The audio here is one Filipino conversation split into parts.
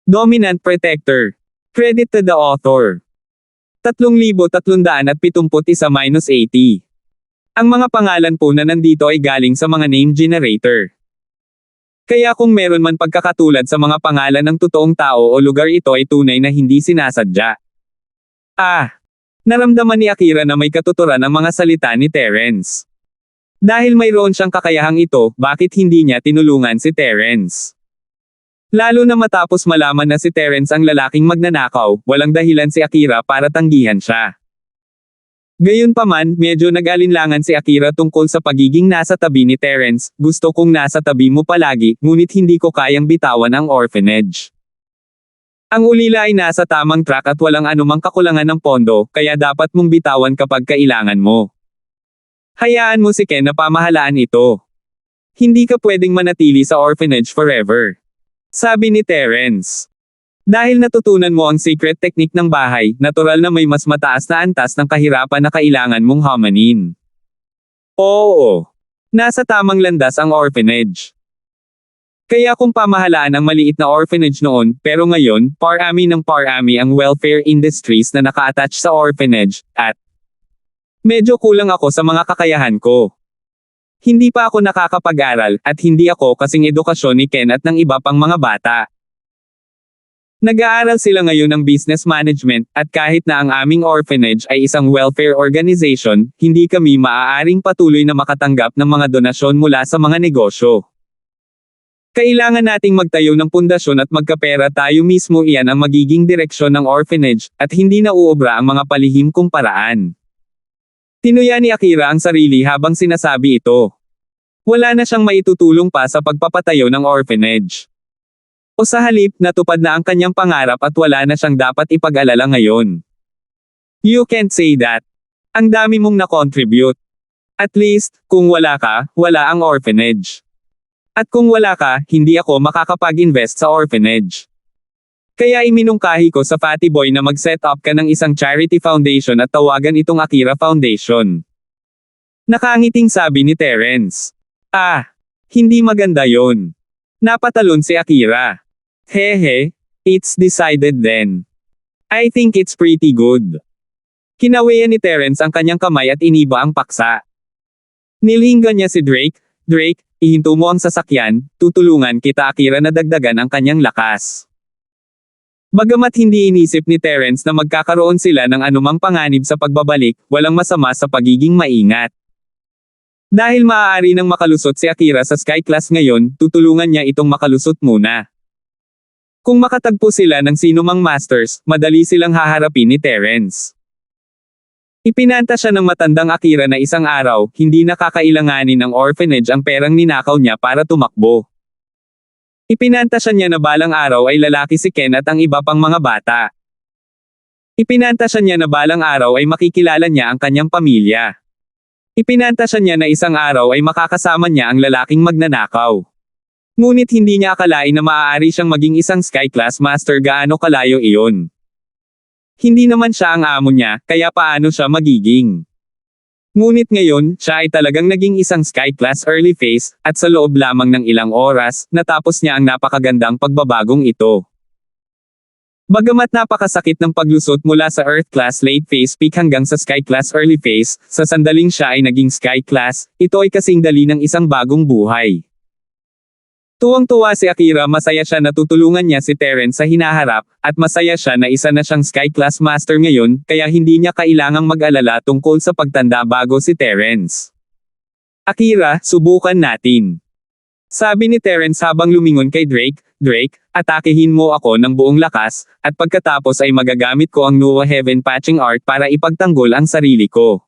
Dominant Protector. Credit to the author. 3,371-80. Ang mga pangalan po na nandito ay galing sa mga name generator. Kaya kung meron man pagkakatulad sa mga pangalan ng totoong tao o lugar, ito ay tunay na hindi sinasadya. Naramdaman ni Akira na may katuturan ang mga salita ni Terence. Dahil mayroon siyang kakayahang ito, bakit hindi niya tinulungan si Terence? Lalo na matapos malaman na si Terence ang lalaking magnanakaw, walang dahilan si Akira para tanggihan siya. Gayunpaman, medyo nag-alinlangan si Akira tungkol sa pagiging nasa tabi ni Terence. Gusto kong nasa tabi mo palagi, ngunit hindi ko kayang bitawan ang orphanage. Ang ulila ay nasa tamang track at walang anumang kakulangan ng pondo, kaya dapat mong bitawan kapag kailangan mo. Hayaan mo si Ken na pamahalaan ito. Hindi ka pwedeng manatili sa orphanage forever. Sabi ni Terence. Dahil natutunan mo ang secret technique ng bahay, natural na may mas mataas na antas ng kahirapan na kailangan mong hamanin. Oo. Nasa tamang landas ang orphanage. Kaya kung pamahalaan ang maliit na orphanage noon, pero ngayon, parami ng parami ang welfare industries na naka-attach sa orphanage, at medyo kulang ako sa mga kakayahan ko. Hindi pa ako nakakapag-aral, at hindi ako kasing edukasyon ni Ken at ng iba pang mga bata. Nag-aaral sila ngayon ng business management, at kahit na ang aming orphanage ay isang welfare organization, hindi kami maaaring patuloy na makatanggap ng mga donasyon mula sa mga negosyo. Kailangan nating magtayo ng pundasyon at magkapera tayo mismo, iyan ang magiging direksyon ng orphanage, at hindi na uobra ang mga palihim kong paraan. Tinuya ni Akira ang sarili habang sinasabi ito. Wala na siyang maitutulong pa sa pagpapatayo ng orphanage. O sa halip, natupad na ang kanyang pangarap at wala na siyang dapat ipag-alala ngayon. You can't say that. Ang dami mong na-contribute. At least, kung wala ka, wala ang orphanage. At kung wala ka, hindi ako makakapag-invest sa orphanage. Kaya iminungkahi ko sa Fatty Boy na mag-set up ka ng isang charity foundation at tawagan itong Akira Foundation. Nakangiting sabi ni Terence. Hindi maganda yon. Napatalon si Akira. Hehe, it's decided then. I think it's pretty good. Kinawayan ni Terence ang kanyang kamay at iniba ang paksa. Nilinggan niya si Drake. Drake, ihinto mo ang sasakyan, tutulungan kita Akira na dagdagan ang kanyang lakas. Bagamat hindi inisip ni Terence na magkakaroon sila ng anumang panganib sa pagbabalik, walang masama sa pagiging maingat. Dahil maaari nang makalusot si Akira sa Sky Class ngayon, tutulungan niya itong makalusot muna. Kung makatagpo sila ng sinumang masters, madali silang haharapin ni Terence. Ipinanta siya ng matandang Akira na isang araw, hindi nakakailanganin ng orphanage ang perang ninakaw niya para tumakbo. Ipinanta siya niya na balang araw ay lalaki si Ken at ang iba pang mga bata. Ipinanta siya niya na balang araw ay makikilala niya ang kanyang pamilya. Ipinanta siya niya na isang araw ay makakasama niya ang lalaking magnanakaw. Ngunit hindi niya akalain na maaari siyang maging isang Sky Class Master. Gaano kalayo iyon? Hindi naman siya ang amo niya, kaya paano siya magiging? Ngunit ngayon, siya ay talagang naging isang Sky Class Early Phase, at sa loob lamang ng ilang oras, natapos niya ang napakagandang pagbabagong ito. Bagamat napakasakit ng paglusot mula sa Earth Class Late Phase Peak hanggang sa Sky Class Early Phase, sa sandaling siya ay naging Sky Class, ito ay kasing dali ng isang bagong buhay. Tuwang-tuwa si Akira, masaya siya na tutulungan niya si Terence sa hinaharap, at masaya siya na isa na siyang Sky Class Master ngayon, kaya hindi niya kailangang mag-alala tungkol sa pagtanda bago si Terence. Akira, subukan natin. Sabi ni Terence habang lumingon kay Drake. Drake, atakehin mo ako ng buong lakas, at pagkatapos ay magagamit ko ang Noah Heaven Patching Art para ipagtanggol ang sarili ko.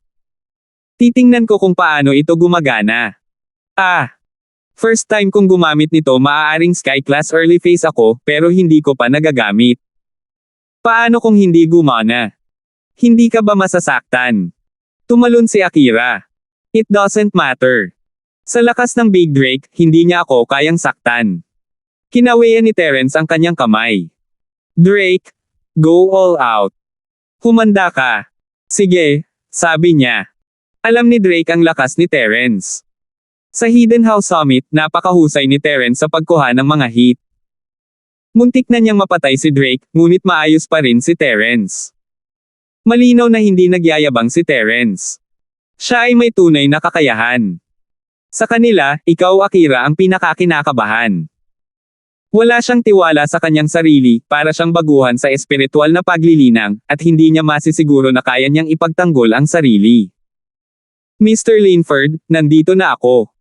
Titingnan ko kung paano ito gumagana. First time kong gumamit nito, maaaring Sky Class Early Phase ako, pero hindi ko pa nagagamit. Paano kung hindi gumana? Hindi ka ba masasaktan? Tumalon si Akira. It doesn't matter. Sa lakas ng Big Drake, hindi niya ako kayang saktan. Kinawayan ni Terence ang kanyang kamay. Drake, go all out. Humanda ka. Sige, sabi niya. Alam ni Drake ang lakas ni Terence. Sa Hidden House Summit, napakahusay ni Terence sa pagkuha ng mga hit. Muntik na niyang mapatay si Drake, ngunit maayos pa rin si Terence. Malinaw na hindi nagyayabang si Terence. Siya ay may tunay na kakayahan. Sa kanila, ikaw Akira ang pinakakinakabahan. Wala siyang tiwala sa kanyang sarili, para siyang baguhan sa espiritual na paglilinang, at hindi niya masisiguro na kaya niyang ipagtanggol ang sarili. Mr. Linford, nandito na ako.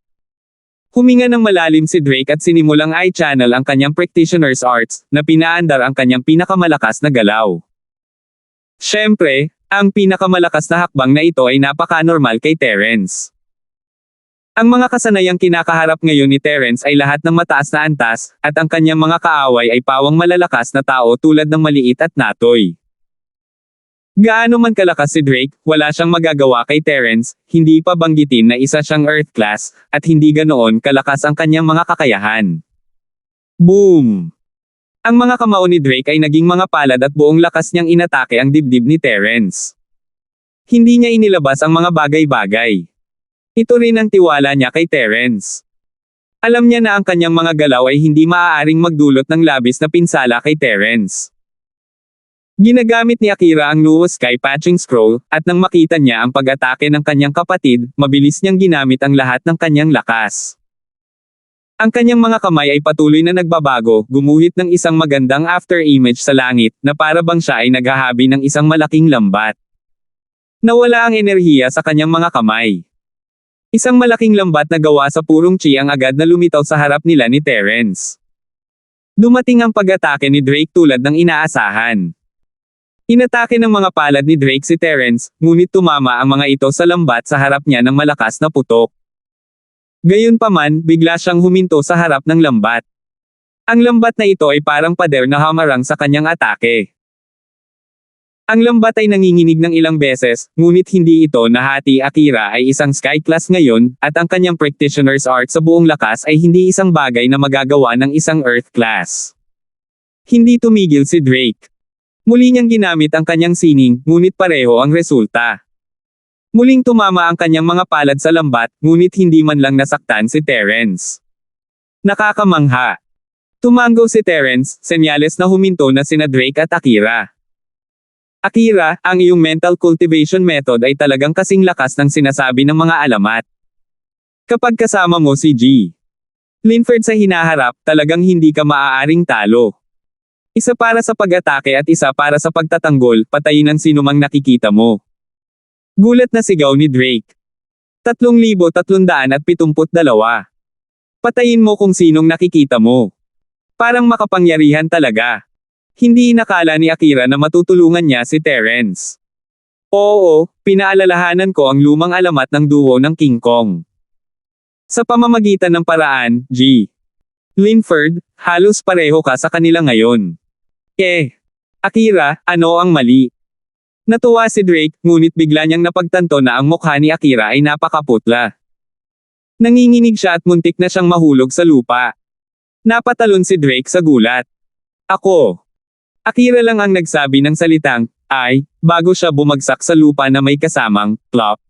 Huminga ng malalim si Drake at sinimulang i-channel ang kanyang practitioner's arts, na pinaandar ang kanyang pinakamalakas na galaw. Siyempre, ang pinakamalakas na hakbang na ito ay napaka-normal kay Terence. Ang mga kasanayang kinakaharap ngayon ni Terence ay lahat ng mataas na antas, at ang kanyang mga kaaway ay pawang malalakas na tao tulad ng maliit at natoy. Gaano man kalakas si Drake, wala siyang magagawa kay Terence, hindi pa banggitin na isa siyang Earth class, at hindi ganoon kalakas ang kanyang mga kakayahan. Boom! Ang mga kamao ni Drake ay naging mga palad at buong lakas niyang inatake ang dibdib ni Terence. Hindi niya inilabas ang mga bagay-bagay. Ito rin ang tiwala niya kay Terence. Alam niya na ang kanyang mga galaw ay hindi maaaring magdulot ng labis na pinsala kay Terence. Ginagamit ni Akira ang Nuo Sky Patching Scroll, at nang makita niya ang pag-atake ng kanyang kapatid, mabilis niyang ginamit ang lahat ng kanyang lakas. Ang kanyang mga kamay ay patuloy na nagbabago, gumuhit ng isang magandang after image sa langit, na para bang siya ay naghahabi ng isang malaking lambat. Nawala ang enerhiya sa kanyang mga kamay. Isang malaking lambat na gawa sa purong chi ang agad na lumitaw sa harap nila ni Terence. Dumating ang pag-atake ni Drake tulad ng inaasahan. Inatake ng mga palad ni Drake si Terence, ngunit tumama ang mga ito sa lambat sa harap niya ng malakas na putok. Gayunpaman, bigla siyang huminto sa harap ng lambat. Ang lambat na ito ay parang pader na hamarang sa kanyang atake. Ang lambat ay nanginginig ng ilang beses, ngunit hindi ito nahati. Akira ay isang Sky Class ngayon, at ang kanyang practitioner's art sa buong lakas ay hindi isang bagay na magagawa ng isang Earth Class. Hindi tumigil si Drake. Muli niyang ginamit ang kanyang sining, ngunit pareho ang resulta. Muling tumama ang kanyang mga palad sa lambat, ngunit hindi man lang nasaktan si Terence. Nakakamangha. Tumango si Terence, senyales na huminto na sina Drake at Akira. Akira, ang iyong mental cultivation method ay talagang kasing lakas ng sinasabi ng mga alamat. Kapag kasama mo si G. Linford sa hinaharap, talagang hindi ka maaaring talo. Isa para sa pag-atake at isa para sa pagtatanggol, patayin ang sinumang nakikita mo. Gulat na sigaw ni Drake. 3,372. Patayin mo kung sinong nakikita mo. Parang makapangyarihan talaga. Hindi inakala ni Akira na matutulungan niya si Terence. Oo, pinaalalahanan ko ang lumang alamat ng duo ng King Kong. Sa pamamagitan ng paraan, G. Linford, halos pareho ka sa kanila ngayon. Akira, ano ang mali? Natuwa si Drake, ngunit bigla niyang napagtanto na ang mukha ni Akira ay napakaputla. Nanginginig siya at muntik na siyang mahulog sa lupa. Napatalon si Drake sa gulat. Ako. Akira lang ang nagsabi ng salitang, ay, bago siya bumagsak sa lupa na may kasamang, plop.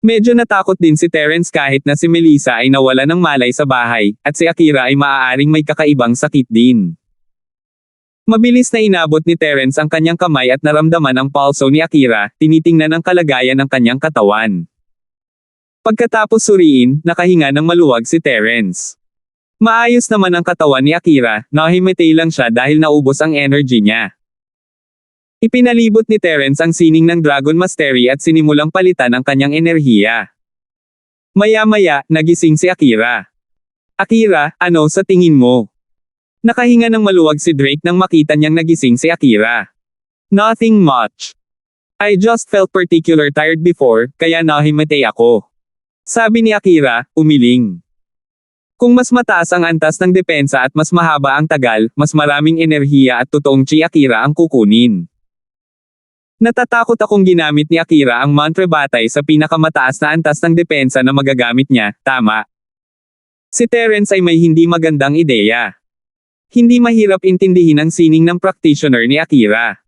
Medyo natakot din si Terence kahit na si Melissa ay nawala ng malay sa bahay, at si Akira ay maaaring may kakaibang sakit din. Mabilis na inabot ni Terence ang kanyang kamay at naramdaman ang pulso ni Akira, tinitingnan ang kalagayan ng kanyang katawan. Pagkatapos suriin, nakahinga ng maluwag si Terence. Maayos naman ang katawan ni Akira, nahimatay lang siya dahil naubos ang energy niya. Ipinalibot ni Terence ang sining ng Dragon Mastery at sinimulang palitan ang kanyang enerhiya. Maya-maya, nagising si Akira. Akira, ano sa tingin mo? Nakahinga ng maluwag si Drake nang makita niyang nagising si Akira. Nothing much. I just felt particular tired before, kaya nahimatay ako. Sabi ni Akira, umiling. Kung mas mataas ang antas ng depensa at mas mahaba ang tagal, mas maraming enerhiya at totoong chi Akira ang kukunin. Natatakot akong ginamit ni Akira ang mantra batay sa pinakamataas na antas ng depensa na magagamit niya, tama. Si Terence ay may hindi magandang ideya. Hindi mahirap intindihin ang sining ng practitioner ni Akira.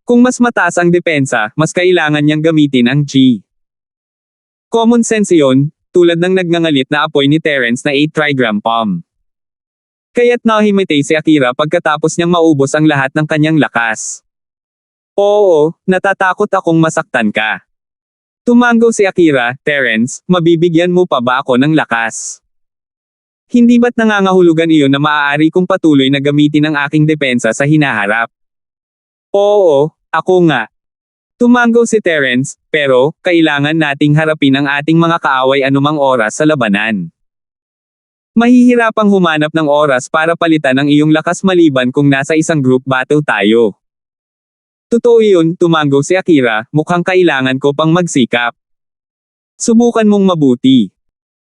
Kung mas mataas ang depensa, mas kailangan niyang gamitin ang chi. Common sense iyon, tulad ng nagngangalit na apoy ni Terence na 8 trigram palm. Kaya't nahimatay si Akira pagkatapos niyang maubos ang lahat ng kanyang lakas. Oo, natatakot akong masaktan ka. Tumango si Akira. Terence, mabibigyan mo pa ba ako ng lakas? Hindi ba't nangangahulugan iyon na maaari kong patuloy na gamitin ang aking depensa sa hinaharap? Oo, ako nga. Tumango si Terence, pero, kailangan nating harapin ang ating mga kaaway anumang oras sa labanan. Mahihirapang humanap ng oras para palitan ang iyong lakas maliban kung nasa isang group battle tayo. Totoo iyon, tumango si Akira, mukhang kailangan ko pang magsikap. Subukan mong mabuti.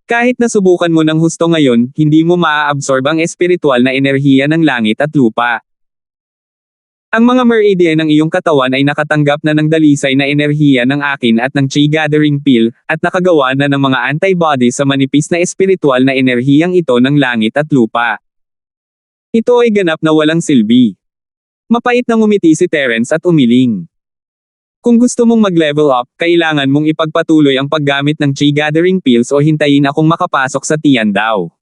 Kahit nasubukan mo ng husto ngayon, hindi mo maa-absorb ang espiritual na enerhiya ng langit at lupa. Ang mga meridian ng iyong katawan ay nakatanggap na ng dalisay na enerhiya ng akin at ng Chi Gathering Pill, at nakagawa na ng mga antibodies sa manipis na espiritual na enerhiyang ito ng langit at lupa. Ito ay ganap na walang silbi. Mapait na ngumiti si Terence at umiling. Kung gusto mong mag-level up, kailangan mong ipagpatuloy ang paggamit ng Chi Gathering Pills o hintayin akong makapasok sa Tiandao.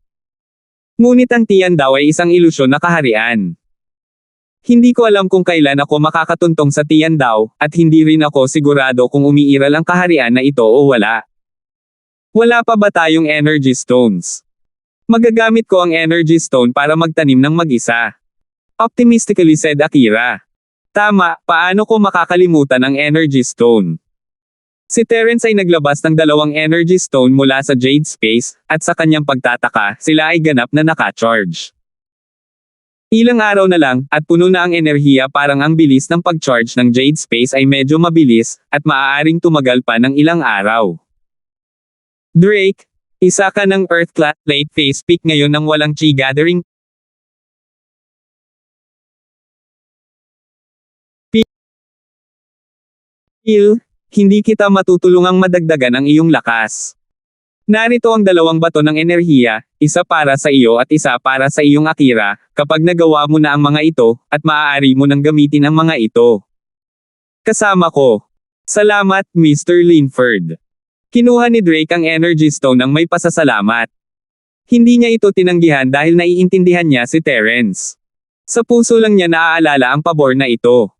Ngunit ang Tiandao ay isang ilusyon na kaharian. Hindi ko alam kung kailan ako makakatuntong sa Tiandao, at hindi rin ako sigurado kung umiiral ang kaharian na ito o wala. Wala pa ba tayong energy stones? Magagamit ko ang energy stone para magtanim ng mag-isa. Optimistically said Akira. Tama, paano ko makakalimutan ang energy stone? Si Terence ay naglabas ng 2 energy stone mula sa Jade Space, at sa kanyang pagtataka, sila ay ganap na naka-charge. Ilang araw na lang, at puno na ang enerhiya. Parang ang bilis ng pag-charge ng Jade Space ay medyo mabilis, at maaaring tumagal pa ng ilang araw. Drake, isa ka ng Earth-class late phase peak ngayon ng walang Chi Gathering Pill, hindi kita matutulungang madagdagan ang iyong lakas. Narito ang 2 bato ng enerhiya, isa para sa iyo at isa para sa iyong Akira, kapag nagawa mo na ang mga ito, at maaari mo nang gamitin ang mga ito. Kasama ko. Salamat, Mr. Linford. Kinuha ni Drake ang energy stone ng may pasasalamat. Hindi niya ito tinanggihan dahil naiintindihan niya si Terence. Sa puso lang niya naaalala ang pabor na ito.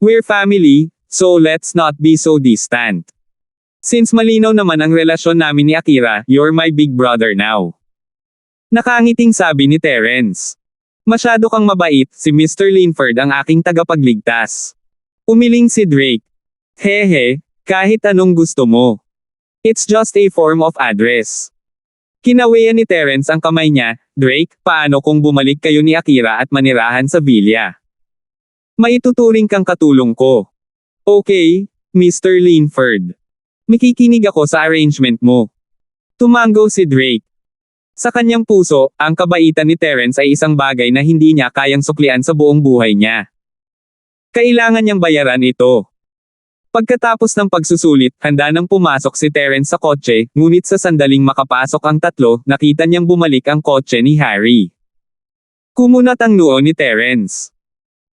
We're family, so let's not be so distant. Since malinaw naman ang relasyon namin ni Akira, you're my big brother now. Nakangiting sabi ni Terence. Masyado kang mabait, si Mr. Linford ang aking tagapagligtas. Umiling si Drake. Hehe, kahit anong gusto mo. It's just a form of address. Kinawian ni Terence ang kamay niya. Drake, paano kung bumalik kayo ni Akira at manirahan sa villa? Maituturing kang katulong ko. Okay, Mr. Linford. Makikinig ako sa arrangement mo. Tumango si Drake. Sa kanyang puso, ang kabaitan ni Terence ay isang bagay na hindi niya kayang suklian sa buong buhay niya. Kailangan niyang bayaran ito. Pagkatapos ng pagsusulit, handa nang pumasok si Terence sa kotse, ngunit sa sandaling makapasok ang tatlo, nakita niyang bumalik ang kotse ni Harry. Kumunat ang noo ni Terence.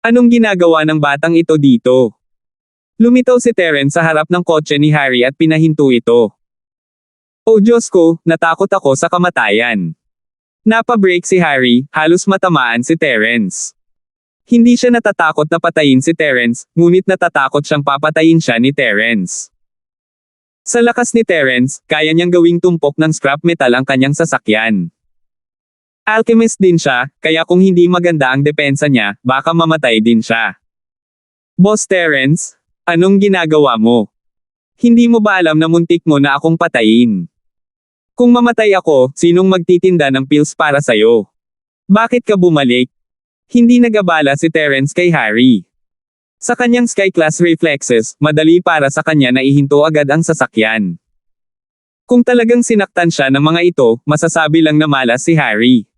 Anong ginagawa ng batang ito dito? Lumitaw si Terence sa harap ng kotse ni Harry at pinahinto ito. Oh Diyos ko, natakot ako sa kamatayan. Napa-break si Harry, halos matamaan si Terence. Hindi siya natatakot na patayin si Terence, ngunit natatakot siyang papatayin siya ni Terence. Sa lakas ni Terence, kaya niyang gawing tumpok ng scrap metal ang kanyang sasakyan. Alchemist din siya, kaya kung hindi maganda ang depensa niya, baka mamatay din siya. Boss Terence, anong ginagawa mo? Hindi mo ba alam na muntik mo na akong patayin? Kung mamatay ako, sinong magtitinda ng pills para sayo? Bakit ka bumalik? Hindi nag-abala si Terence kay Harry. Sa kanyang sky-class reflexes, madali para sa kanya na ihinto agad ang sasakyan. Kung talagang sinaktan siya ng mga ito, masasabi lang na malas si Harry.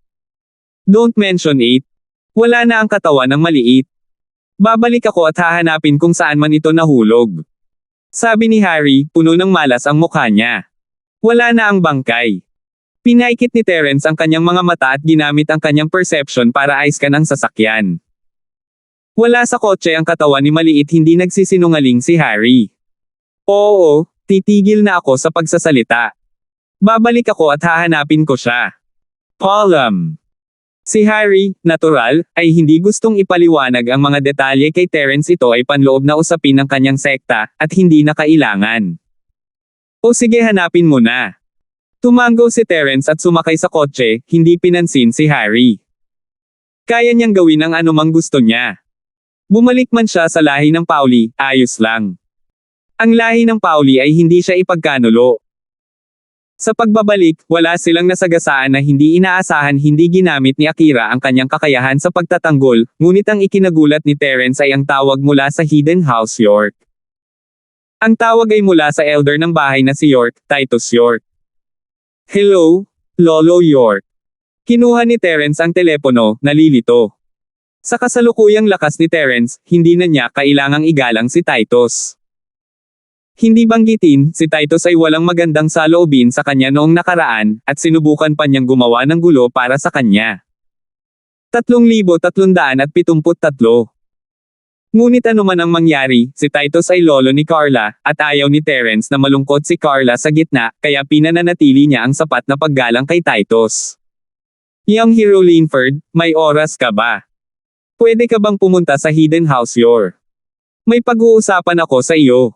Don't mention it. Wala na ang katawan ng maliit. Babalik ako at hahanapin kung saan man ito nahulog. Sabi ni Harry, puno ng malas ang mukha niya. Wala na ang bangkay. Pinaikit ni Terence ang kanyang mga mata at ginamit ang kanyang perception para aiskan ang sasakyan. Wala sa kotse ang katawan ni maliit, hindi nagsisinungaling si Harry. Oo, titigil na ako sa pagsasalita. Babalik ako at hahanapin ko siya. Column. Si Harry, natural, ay hindi gustong ipaliwanag ang mga detalye kay Terence. Ito ay panloob na usapin ng kanyang sekta, at hindi na kailangan. O sige, hanapin mo na. Tumango si Terence at sumakay sa kotse, hindi pinansin si Harry. Kaya niyang gawin ang anumang gusto niya. Bumalik man siya sa lahi ng Pauli, ayos lang. Ang lahi ng Pauli ay hindi siya ipagkanulo. Sa pagbabalik, wala silang nasagasaan na hindi inaasahan. Hindi ginamit ni Akira ang kanyang kakayahan sa pagtatanggol, ngunit ang ikinagulat ni Terence ay ang tawag mula sa Hidden House York. Ang tawag ay mula sa elder ng bahay na si York, Titus York. Hello, Lolo York. Kinuha ni Terence ang telepono, nalilito. Sa kasalukuyang lakas ni Terence, hindi na niya kailangang igalang si Titus. Hindi banggitin, si Titus ay walang magandang saloobin sa kanya noong nakaraan, at sinubukan pa niyang gumawa ng gulo para sa kanya. 3,373. Ngunit anuman ang mangyari, si Titus ay lolo ni Carla, at ayaw ni Terence na malungkot si Carla sa gitna, kaya pinananatili niya ang sapat na paggalang kay Titus. Young Hero Linford, may oras ka ba? Pwede ka bang pumunta sa Hidden House York? May pag-uusapan ako sa iyo.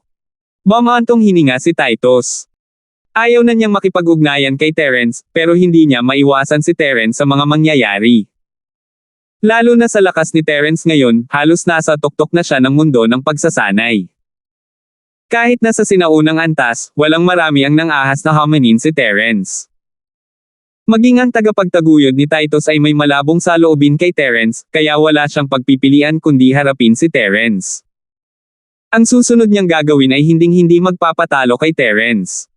Bumantong hininga si Titus. Ayaw na niyang makipag-ugnayan kay Terence, pero hindi niya maiwasan si Terence sa mga mangyayari. Lalo na sa lakas ni Terence ngayon, halos nasa tuktok na siya ng mundo ng pagsasanay. Kahit na sa sinaunang antas, walang marami ang nang-ahas na hominin si Terence. Maging ang tagapagtaguyod ni Titus ay may malabong saloobin kay Terence, kaya wala siyang pagpipilian kundi harapin si Terence. Ang susunod niyang gagawin ay hinding-hindi magpapatalo kay Terence.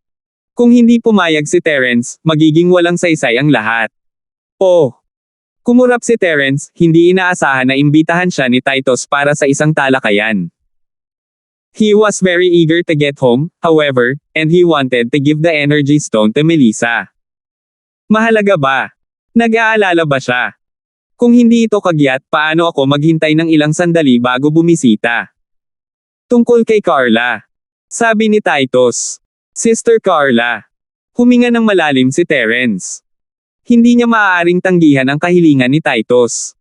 Kung hindi pumayag si Terence, magiging walang saysay ang lahat. Oh! Kumurap si Terence, hindi inaasahan na imbitahan siya ni Titus para sa isang talakayan. He was very eager to get home, however, and he wanted to give the energy stone to Melissa. Mahalaga ba? Nag-aalala ba siya? Kung hindi ito kagyat, paano ako maghintay ng ilang sandali bago bumisita? Tungkol kay Carla. Sabi ni Titus. Sister Carla. Huminga ng malalim si Terence. Hindi niya maaaring tanggihan ang kahilingan ni Titus.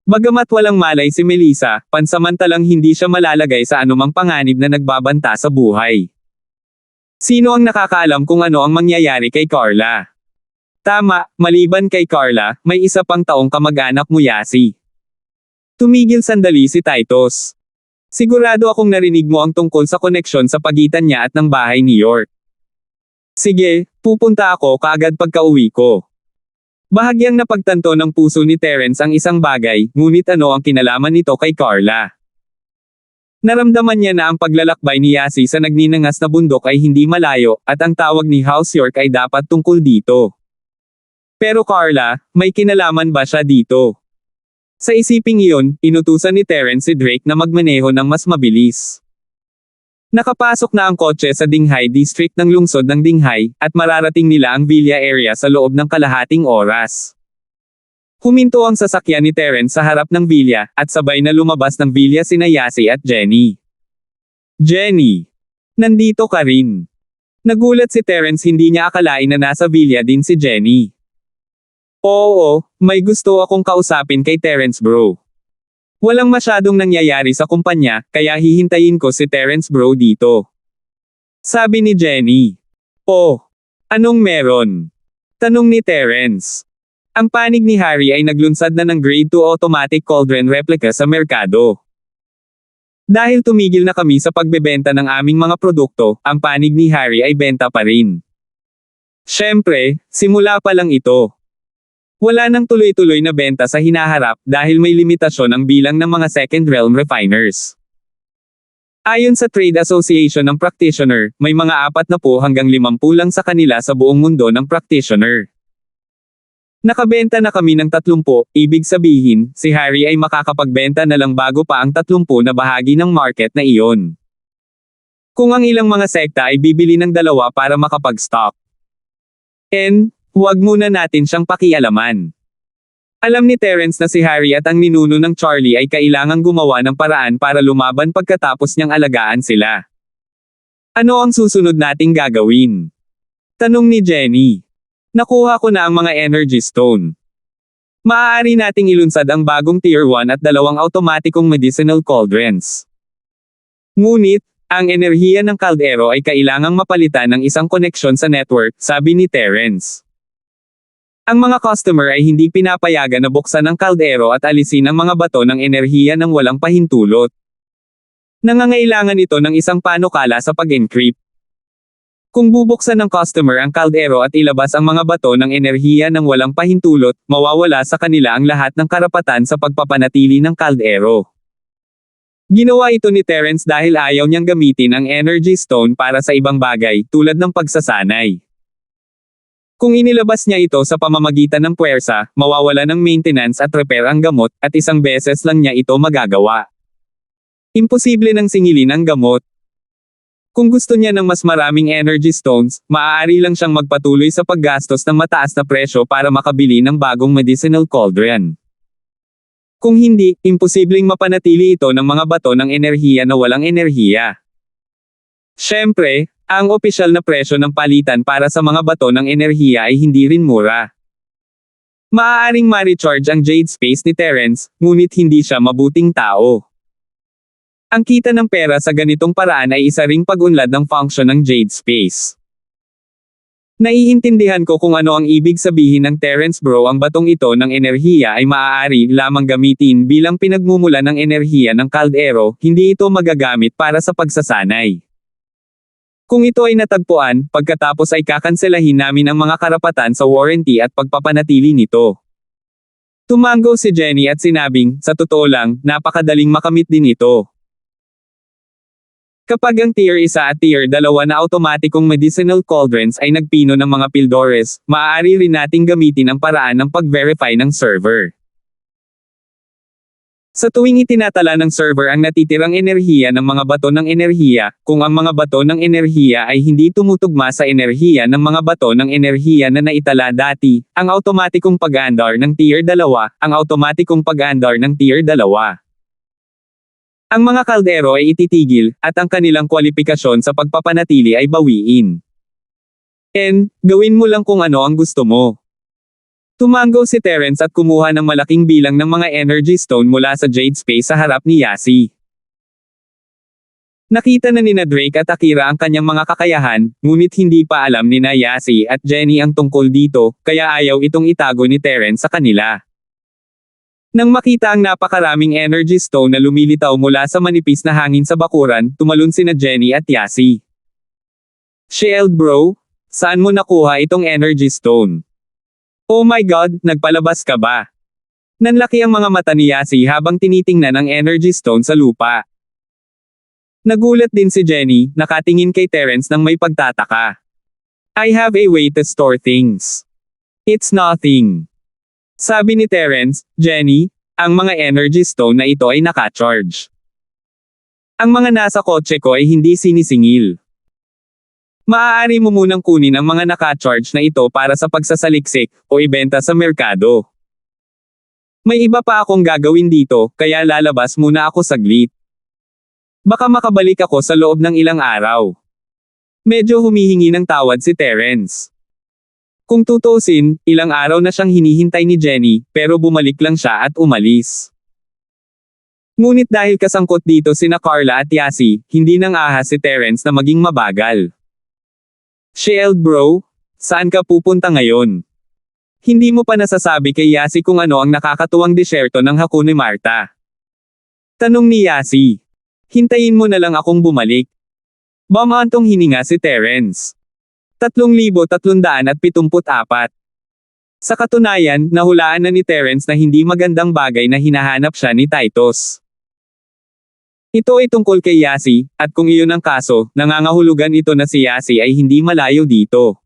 Bagamat walang malay si Melissa, pansamantalang hindi siya malalagay sa anumang panganib na nagbabanta sa buhay. Sino ang nakakaalam kung ano ang mangyayari kay Carla? Tama, maliban kay Carla, may isa pang taong kamag-anak mo, Yasi. Tumigil sandali si Titus. Sigurado akong narinig mo ang tungkol sa koneksyon sa pagitan niya at ng bahay ni York. Sige, pupunta ako kaagad pagka-uwi ko. Bahagyang napagtanto ng puso ni Terence ang isang bagay, ngunit ano ang kinalaman nito kay Carla? Naramdaman niya na ang paglalakbay ni Yasi sa nagninangas na bundok ay hindi malayo, at ang tawag ni House York ay dapat tungkol dito. Pero Carla, may kinalaman ba siya dito? Sa isiping iyon, inutusan ni Terence si Drake na magmaneho ng mas mabilis. Nakapasok na ang kotse sa Dinghay District ng lungsod ng Dinghay, at mararating nila ang Villa area sa loob ng kalahating oras. Huminto ang sasakyan ni Terence sa harap ng Villa, at sabay na lumabas ng Villa sina Yasi at Jenny. Jenny! Nandito ka rin. Nagulat si Terence, hindi niya akalain na nasa Villa din si Jenny. Oo, may gusto akong kausapin kay Terence bro. Walang masyadong nangyayari sa kumpanya, kaya hihintayin ko si Terence bro dito. Sabi ni Jenny. Oh, anong meron? Tanong ni Terence. Ang panig ni Harry ay naglunsad na ng Grade 2 automatic cauldron replica sa merkado. Dahil tumigil na kami sa pagbebenta ng aming mga produkto, ang panig ni Harry ay benta pa rin. Siyempre, simula pa lang ito. Wala nang tuloy-tuloy na benta sa hinaharap dahil may limitasyon ang bilang ng mga second realm refiners. Ayon sa Trade Association ng Practitioner, may mga 40 hanggang 50 lang sa kanila sa buong mundo ng practitioner. Nakabenta na kami ng 30, ibig sabihin, si Harry ay makakapagbenta na lang bago pa ang 30 na bahagi ng market na iyon. Kung ang ilang mga sekta ay bibili ng 2 para makapag-stock. Huwag muna natin siyang pakialaman. Alam ni Terence na si Harry at ang ninuno ng Charlie ay kailangang gumawa ng paraan para lumaban pagkatapos niyang alagaan sila. Ano ang susunod nating gagawin? Tanong ni Jenny. Nakuha ko na ang mga energy stone. Maaari nating ilunsad ang bagong Tier 1 at 2 automatikong medicinal cauldrons. Ngunit, ang enerhiya ng kaldero ay kailangang mapalitan ng isang koneksyon sa network, sabi ni Terence. Ang mga customer ay hindi pinapayagan na buksan ang kaldero at alisin ang mga bato ng enerhiya ng walang pahintulot. Nangangailangan ito ng isang panukala sa pag-encrypt. Kung bubuksan ng customer ang kaldero at ilabas ang mga bato ng enerhiya ng walang pahintulot, mawawala sa kanila ang lahat ng karapatan sa pagpapanatili ng kaldero. Ginawa ito ni Terence dahil ayaw niyang gamitin ang Energy Stone para sa ibang bagay, tulad ng pagsasanay. Kung inilabas niya ito sa pamamagitan ng puwersa, mawawala ng maintenance at repair ang gamot, at isang beses lang niya ito magagawa. Imposible nang singilin ang gamot. Kung gusto niya ng mas maraming energy stones, maaari lang siyang magpatuloy sa paggastos ng mataas na presyo para makabili ng bagong medicinal cauldron. Kung hindi, imposibleng mapanatili ito ng mga bato ng enerhiya na walang enerhiya. Siyempre, ang opisyal na presyo ng palitan para sa mga bato ng enerhiya ay hindi rin mura. Maaaring ma-recharge ang Jade Space ni Terence, ngunit hindi siya mabuting tao. Ang kita ng pera sa ganitong paraan ay isa ring pag-unlad ng function ng Jade Space. Naiintindihan ko kung ano ang ibig sabihin ng Terence bro. Ang batong ito ng enerhiya ay maaari lamang gamitin bilang pinagmumula ng enerhiya ng kaldero, hindi ito magagamit para sa pagsasanay. Kung ito ay natagpuan, pagkatapos ay kakanselahin namin ang mga karapatan sa warranty at pagpapanatili nito. Tumango si Jenny at sinabing, sa totoo lang, napakadaling makamit din ito. Kapag ang Tier 1 at Tier 2 na automatikong medicinal cauldrons ay nagpino ng mga pildores, maaari rin nating gamitin ang paraan ng pag-verify ng server. Sa tuwing itinatala ng server ang natitirang enerhiya ng mga bato ng enerhiya, kung ang mga bato ng enerhiya ay hindi tumutugma sa enerhiya ng mga bato ng enerhiya na naitala dati, ang automatikong pag-aandar ng Tier 2, ang automatikong pag-aandar ng Tier 2. Ang mga kaldero ay ititigil, at ang kanilang kwalifikasyon sa pagpapanatili ay bawiin. Gawin mo lang kung ano ang gusto mo. Tumango si Terence at kumuha ng malaking bilang ng mga energy stone mula sa Jade Space sa harap ni Yasi. Nakita na nina Drake at Akira ang kanyang mga kakayahan, ngunit hindi pa alam nina Yasi at Jenny ang tungkol dito, kaya ayaw itong itago ni Terence sa kanila. Nang makita ang napakaraming energy stone na lumilitaw mula sa manipis na hangin sa bakuran, tumalon sina Jenny at Yasi. Shield bro, saan mo nakuha itong energy stone? Oh my god, nagpalabas ka ba? Nanlaki ang mga mata ni Yasi habang tinitingnan ang energy stone sa lupa. Nagulat din si Jenny, nakatingin kay Terence nang may pagtataka. I have a way to store things. It's nothing. Sabi ni Terence, Jenny, ang mga energy stone na ito ay naka-charge. Ang mga nasa kotse ko ay hindi sinisingil. Maaari mo munang kunin ang mga naka-charge na ito para sa pagsasaliksik, o ibenta sa merkado. May iba pa akong gagawin dito, kaya lalabas muna ako saglit. Baka makabalik ako sa loob ng ilang araw. Medyo humihingi ng tawad si Terence. Kung tutuusin, ilang araw na siyang hinihintay ni Jenny, pero bumalik lang siya at umalis. Ngunit dahil kasangkot dito sina Carla at Yasi, hindi nang ahas si Terence na maging mabagal. Shield bro, saan ka pupunta ngayon? Hindi mo pa nasasabi kay Yasi kung ano ang nakakatuwang disyerto ng Hakuna Marta. Tanong ni Yasi. Hintayin mo na lang akong bumalik. Bamantong hininga si Terence. 3,374. Sa katunayan, nahulaan na ni Terence na hindi magandang bagay na hinahanap siya ni Titus. Ito ay tungkol kay Yasi, at kung iyon ang kaso, nangangahulugan ito na si Yasi ay hindi malayo dito.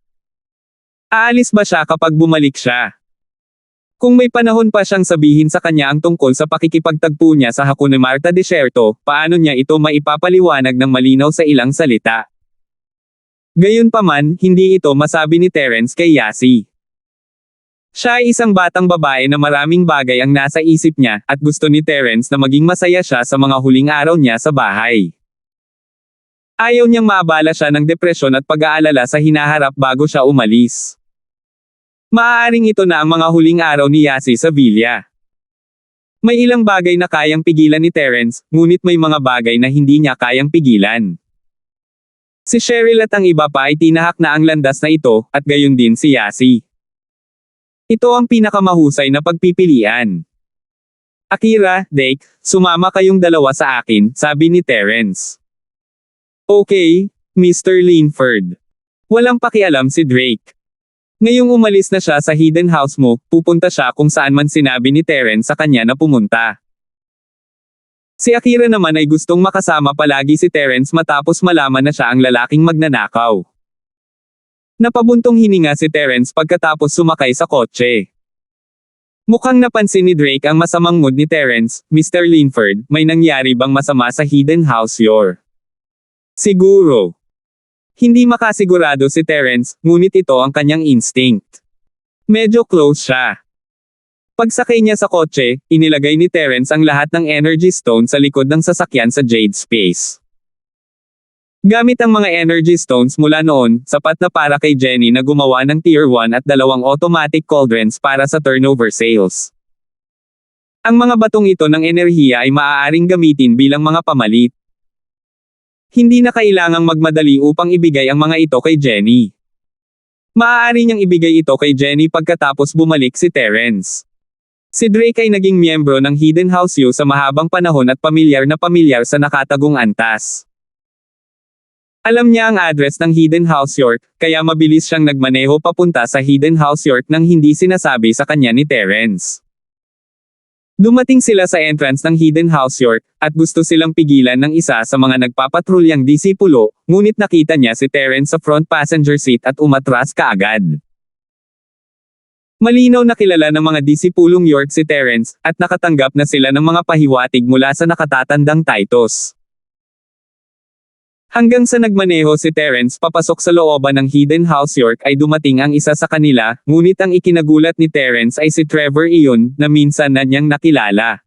Aalis ba siya kapag bumalik siya? Kung may panahon pa siyang sabihin sa kanya ang tungkol sa pakikipagtagpo niya sa Hakuna Marta Desierto, paano niya ito maipapaliwanag ng malinaw sa ilang salita? Gayunpaman, hindi ito masabi ni Terence kay Yasi. Siya ay isang batang babae na maraming bagay ang nasa isip niya, at gusto ni Terence na maging masaya siya sa mga huling araw niya sa bahay. Ayaw niyang maabala siya ng depresyon at pag-aalala sa hinaharap bago siya umalis. Maaaring ito na ang mga huling araw ni Yasi sa villa. May ilang bagay na kayang pigilan ni Terence, ngunit may mga bagay na hindi niya kayang pigilan. Si Cheryl at ang iba pa ay tinahak na ang landas na ito, at gayon din si Yasi. Ito ang pinakamahusay na pagpipilian. Akira, Drake, sumama kayong dalawa sa akin, sabi ni Terence. Okay, Mr. Linford. Walang pakialam si Drake. Ngayong umalis na siya sa hidden house mo, pupunta siya kung saan man sinabi ni Terence sa kanya na pumunta. Si Akira naman ay gustong makasama palagi si Terence matapos malaman na siya ang lalaking magnanakaw. Napabuntong hininga si Terence pagkatapos sumakay sa kotse. Mukhang napansin ni Drake ang masamang mood ni Terence. Mr. Linford, may nangyari bang masama sa hidden house your? Siguro. Hindi makasigurado si Terence, ngunit ito ang kanyang instinct. Medyo close siya. Pagsakay niya sa kotse, inilagay ni Terence ang lahat ng energy stone sa likod ng sasakyan sa Jade Space. Gamit ang mga energy stones mula noon, sapat na para kay Jenny na gumawa ng Tier 1 at 2 automatic cauldrons para sa turnover sales. Ang mga batong ito ng enerhiya ay maaaring gamitin bilang mga pamalit. Hindi na kailangang magmadali upang ibigay ang mga ito kay Jenny. Maaari niyang ibigay ito kay Jenny pagkatapos bumalik si Terence. Si Drake ay naging miyembro ng Hidden House U sa mahabang panahon at pamilyar sa nakatagong antas. Alam niya ang address ng Hidden House York, kaya mabilis siyang nagmaneho papunta sa Hidden House York nang hindi sinasabi sa kanya ni Terence. Dumating sila sa entrance ng Hidden House York, at gusto silang pigilan ng isa sa mga nagpapatrulyang disipulo, ngunit nakita niya si Terence sa front passenger seat at umatras kaagad. Malinaw na kilala ng mga disipulong York si Terence, at nakatanggap na sila ng mga pahiwatig mula sa nakatatandang Titus. Hanggang sa nagmaneho si Terence papasok sa looban ng Hidden House York ay dumating ang isa sa kanila, ngunit ang ikinagulat ni Terence ay si Trevor iyon, na minsan na niyang nakilala.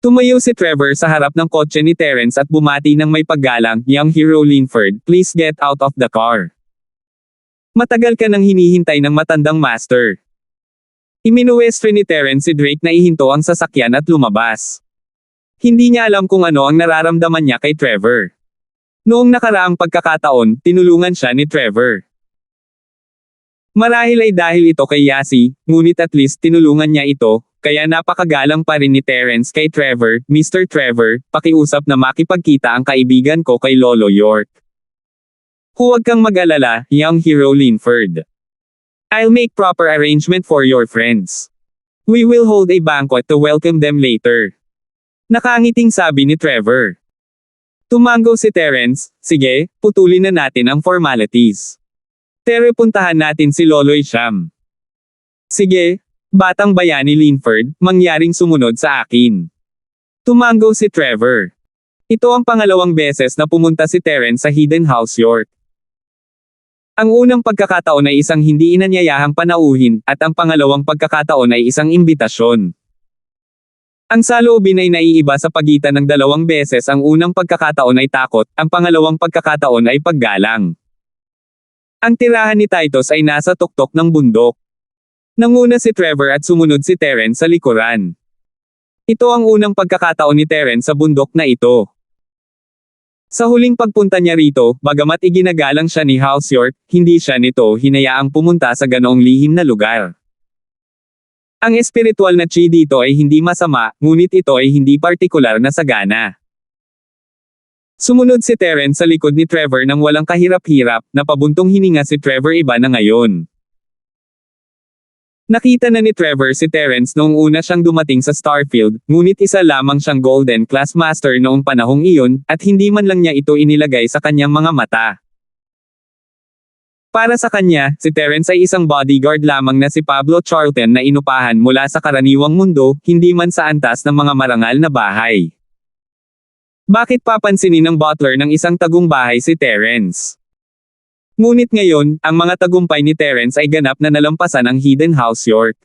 Tumayo si Trevor sa harap ng kotse ni Terence at bumati ng may paggalang, "Young Hero Linford, please get out of the car. Matagal ka nang hinihintay ng matandang master." Iminuwestro ni Terence si Drake na ihinto ang sasakyan at lumabas. Hindi niya alam kung ano ang nararamdaman niya kay Trevor. Noong nakaraang pagkakataon, tinulungan siya ni Trevor. Marahil ay dahil ito kay Yasi, ngunit at least tinulungan niya ito, kaya napakagalang pa rin ni Terence kay Trevor. "Mr. Trevor, pakiusap na makipagkita ang kaibigan ko kay Lolo York. Huwag kang mag-alala, young hero Linford. I'll make proper arrangement for your friends. We will hold a banquet to welcome them later." Nakangiting sabi ni Trevor. Tumango si Terence, "Sige, putulin na natin ang formalities. Tere, puntahan natin si Loloy Sham." "Sige, batang bayani Linford, mangyaring sumunod sa akin." Tumango si Trevor. Ito ang pangalawang beses na pumunta si Terence sa Hidden House York. Ang unang pagkakataon ay isang hindi inanyayahang panauhin, at ang pangalawang pagkakataon ay isang imbitasyon. Ang saloobin ay naiiba sa pagitan ng dalawang beses. Ang unang pagkakataon ay takot, ang pangalawang pagkakataon ay paggalang. Ang tirahan ni Titus ay nasa tuktok ng bundok. Nanguna si Trevor at sumunod si Terence sa likuran. Ito ang unang pagkakataon ni Terence sa bundok na ito. Sa huling pagpunta niya rito, bagamat iginagalang siya ni House York, hindi siya nito hinayaang pumunta sa ganoong lihim na lugar. Ang espiritual na chi dito ay hindi masama, ngunit ito ay hindi partikular na sagana. Sumunod si Terence sa likod ni Trevor nang walang kahirap-hirap, napabuntong hininga si Trevor. Iba na ngayon. Nakita na ni Trevor si Terence noong una siyang dumating sa Starfield, ngunit isa lamang siyang Golden Class Master noong panahong iyon, at hindi man lang niya ito inilagay sa kanyang mga mata. Para sa kanya, si Terence ay isang bodyguard lamang na si Pablo Charlton na inupahan mula sa karaniwang mundo, hindi man sa antas ng mga marangal na bahay. Bakit papansinin ng butler ng isang tagong bahay si Terence? Ngunit ngayon, ang mga tagumpay ni Terence ay ganap na nalampasan ang Hidden House York.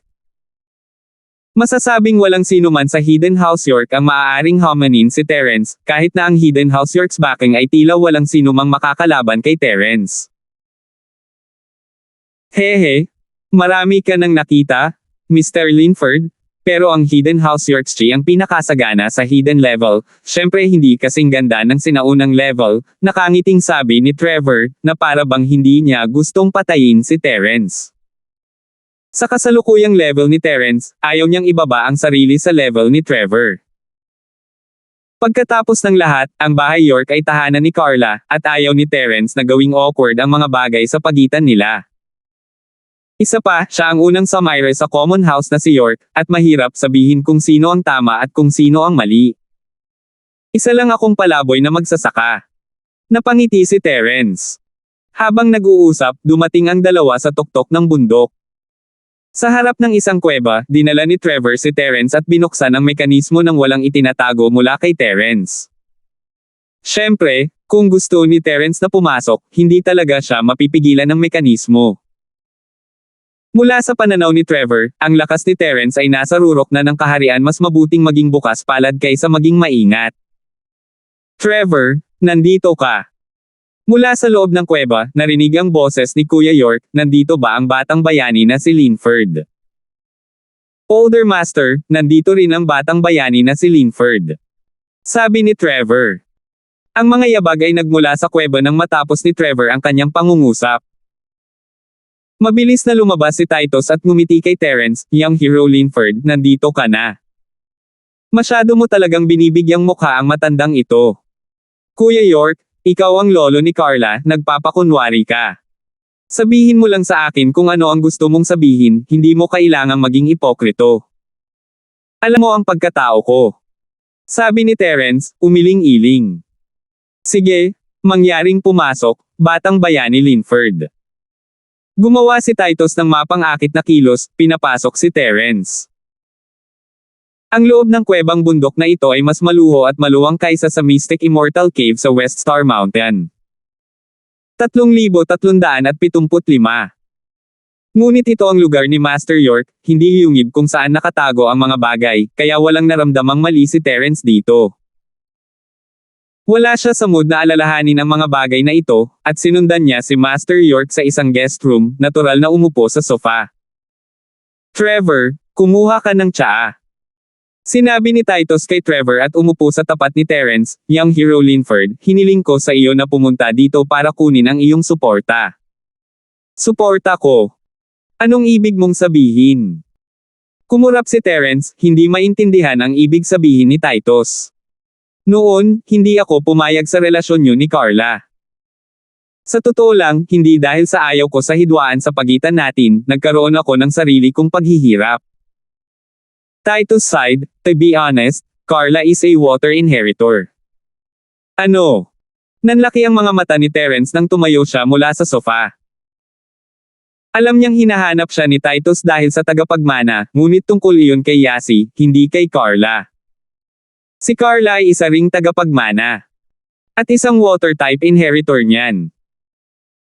Masasabing walang sino man sa Hidden House York ang maaaring hamanin si Terence, kahit na ang Hidden House York's backing ay tila walang sino mang makakalaban kay Terence. Hehe, Marami ka nang nakita, Mr. Linford? Pero ang Hidden House Yorkshire ang pinakasagana sa hidden level, syempre hindi kasing ganda ng sinaunang level, nakangiting sabi ni Trevor, na para bang hindi niya gustong patayin si Terence. Sa kasalukuyang level ni Terence, ayaw niyang ibaba ang sarili sa level ni Trevor. Pagkatapos ng lahat, ang bahay York ay tahanan ni Carla, at ayaw ni Terence na gawing awkward ang mga bagay sa pagitan nila. Isa pa, siya ang unang sumire sa common house na si York, at mahirap sabihin kung sino ang tama at kung sino ang mali. Isa lang akong palaboy na magsasaka. Napangiti si Terence. Habang nag-uusap, dumating ang dalawa sa tuktok ng bundok. Sa harap ng isang kuweba, dinala ni Trevor si Terence at binuksan ang mekanismo ng walang itinatago mula kay Terence. Siyempre, kung gusto ni Terence na pumasok, hindi talaga siya mapipigilan ng mekanismo. Mula sa pananaw ni Trevor, ang lakas ni Terence ay nasa rurok na ng kaharian, mas mabuting maging bukas palad kaysa maging maingat. Trevor, nandito ka. Mula sa loob ng kuweba, narinig ang boses ni Kuya York, nandito ba ang batang bayani na si Linford? Older Master, nandito rin ang batang bayani na si Linford. Sabi ni Trevor. Ang mga yabag ay nagmula sa kuweba nang matapos ni Trevor ang kanyang pangungusap. Mabilis na lumabas si Titus at ngumiti kay Terence, young hero Linford, nandito ka na. Masyado mo talagang binibigyang mukha ang matandang ito. Kuya York, ikaw ang lolo ni Carla, nagpapakunwari ka. Sabihin mo lang sa akin kung ano ang gusto mong sabihin, hindi mo kailangang maging ipokrito. Alam mo ang pagkatao ko. Sabi ni Terence, umiling-iling. Sige, mangyaring pumasok, batang bayani Linford. Gumawa si Titus ng mapang-akit na kilos, pinapasok si Terence. Ang loob ng kuwebang bundok na ito ay mas maluho at maluwang kaysa sa Mystic Immortal Cave sa West Star Mountain. 3,375. Ngunit ito ang lugar ni Master York, hindi yungib kung saan nakatago ang mga bagay, kaya walang naramdamang mali si Terence dito. Wala siya sa mood na alalahanin ang mga bagay na ito, at sinundan niya si Master York sa isang guest room, natural na umupo sa sofa. Trevor, kumuha ka ng tsaa. Sinabi ni Titus kay Trevor at umupo sa tapat ni Terence, young hero Linford, hiniling ko sa iyo na pumunta dito para kunin ang iyong suporta. Suporta ko? Anong ibig mong sabihin? Kumurap si Terence, hindi maintindihan ang ibig sabihin ni Titus. Noon, hindi ako pumayag sa relasyon niyo ni Carla. Sa totoo lang, hindi dahil sa ayaw ko sa hidwaan sa pagitan natin, nagkaroon ako ng sarili kong paghihirap. Titus sighed, to be honest, Carla is a water inheritor. Ano? Nanlaki ang mga mata ni Terence nang tumayo siya mula sa sofa. Alam niyang hinahanap siya ni Titus dahil sa tagapagmana, ngunit tungkol iyon kay Yasi, hindi kay Carla. Si Carla ay isa ring tagapagmana. At isang water-type inheritor niyan.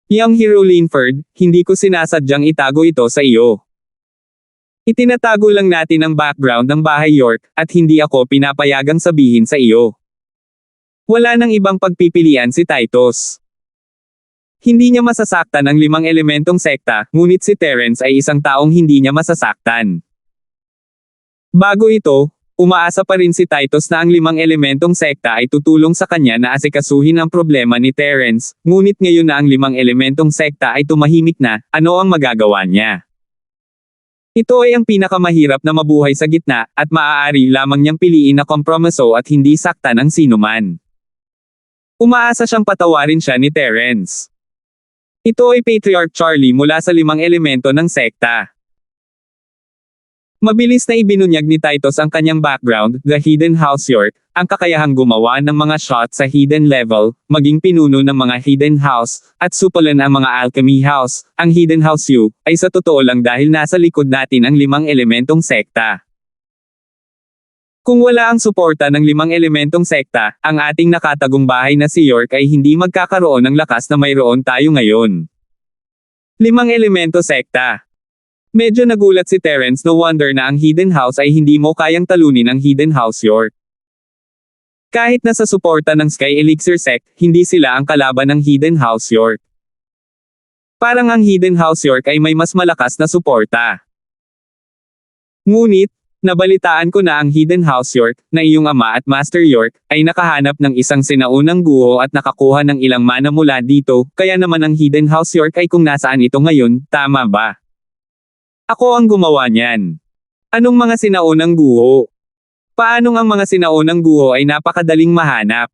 Young hero Linford, hindi ko sinasadyang itago ito sa iyo. Itinatago lang natin ang background ng bahay York, at hindi ako pinapayagang sabihin sa iyo. Wala nang ibang pagpipilian si Titus. Hindi niya masasaktan ang 5 elementong sekta, ngunit si Terence ay isang taong hindi niya masasaktan. Bago ito, umaasa pa rin si Titus na ang 5 elementong sekta ay tutulong sa kanya na asikasuhin ang problema ni Terence, ngunit ngayon na ang 5 elementong sekta ay tumahimik na, ano ang magagawa niya? Ito ay ang pinakamahirap na mabuhay sa gitna, at maaari lamang niyang piliin na kompromiso at hindi saktan ang sinuman. Umaasa siyang patawarin siya ni Terence. Ito ay Patriarch Charlie mula sa 5 elemento ng sekta. Mabilis na ibinunyag ni Titus ang kanyang background, the Hidden House York, ang kakayahang gumawa ng mga shot sa hidden level, maging pinuno ng mga hidden house, at supulan ang mga alchemy house. Ang Hidden House U, ay sa totoo lang dahil nasa likod natin ang 5 elementong sekta. Kung wala ang suporta ng 5 elementong sekta, ang ating nakatagong bahay na si York ay hindi magkakaroon ng lakas na mayroon tayo ngayon. 5 elemento sekta. Medyo nagulat si Terence, no wonder na ang Hidden House ay hindi mo kayang talunin ang Hidden House York. Kahit na sa suporta ng Sky Elixir Sect, hindi sila ang kalaban ng Hidden House York. Parang ang Hidden House York ay may mas malakas na suporta. Ngunit, nabalitaan ko na ang Hidden House York, na iyong ama at Master York, ay nakahanap ng isang sinaunang guho at nakakuha ng ilang mana mula dito, kaya naman ang Hidden House York ay kung nasaan ito ngayon, tama ba? Ako ang gumawa niyan. Anong mga sinaunang guho? Paanong ang mga sinaunang guho ay napakadaling mahanap?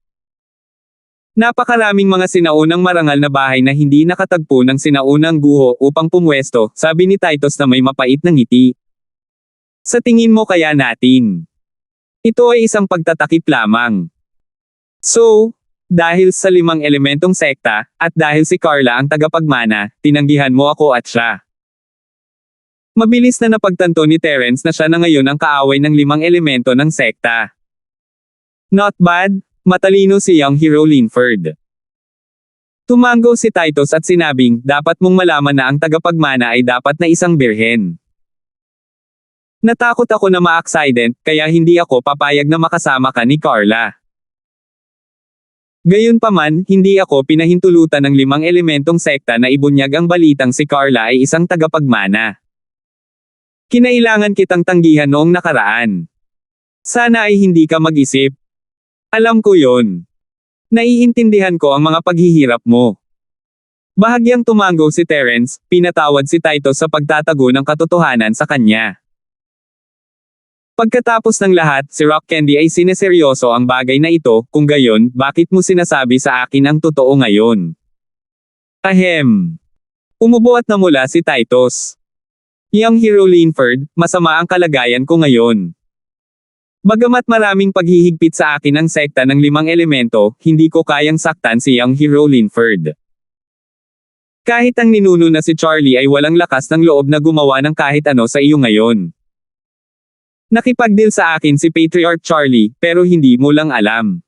Napakaraming mga sinaunang marangal na bahay na hindi nakatagpo ng sinaunang guho upang pumwesto, sabi ni Titus na may mapait na ngiti. Sa tingin mo kaya natin? Ito ay isang pagtatakip lamang. So, dahil sa 5 elementong sekta, at dahil si Carla ang tagapagmana, tinanggihan mo ako at siya. Mabilis na napagtanto ni Terence na siya na ngayon ang kaaway ng 5 elemento ng sekta. Not bad. Matalino si young hero Linford. Tumango si Titus at sinabing, dapat mong malaman na ang tagapagmana ay dapat na isang birhen. Natakot ako na ma-accident, kaya hindi ako papayag na makasama ka ni Carla. Gayunpaman, hindi ako pinahintulutan ng 5 elementong sekta na ibunyag ang balitang si Carla ay isang tagapagmana. Kinailangan kitang tanggihan noong nakaraan. Sana ay hindi ka mag-isip. Alam ko yon. Naiintindihan ko ang mga paghihirap mo. Bahagyang tumango si Terence, pinatawad si Titus sa pagtatago ng katotohanan sa kanya. Pagkatapos ng lahat, si Rock Candy ay sineseryoso ang bagay na ito, kung gayon, bakit mo sinasabi sa akin ang totoo ngayon? Ahem. Umubo at namula si Titus. Young hero Linford, masama ang kalagayan ko ngayon. Bagamat maraming paghihigpit sa akin ang sekta ng 5 elemento, hindi ko kayang saktan si young hero Linford. Kahit ang ninuno na si Charlie ay walang lakas ng loob na gumawa ng kahit ano sa iyo ngayon. Nakipagdeal sa akin si Patriarch Charlie, pero hindi mo lang alam.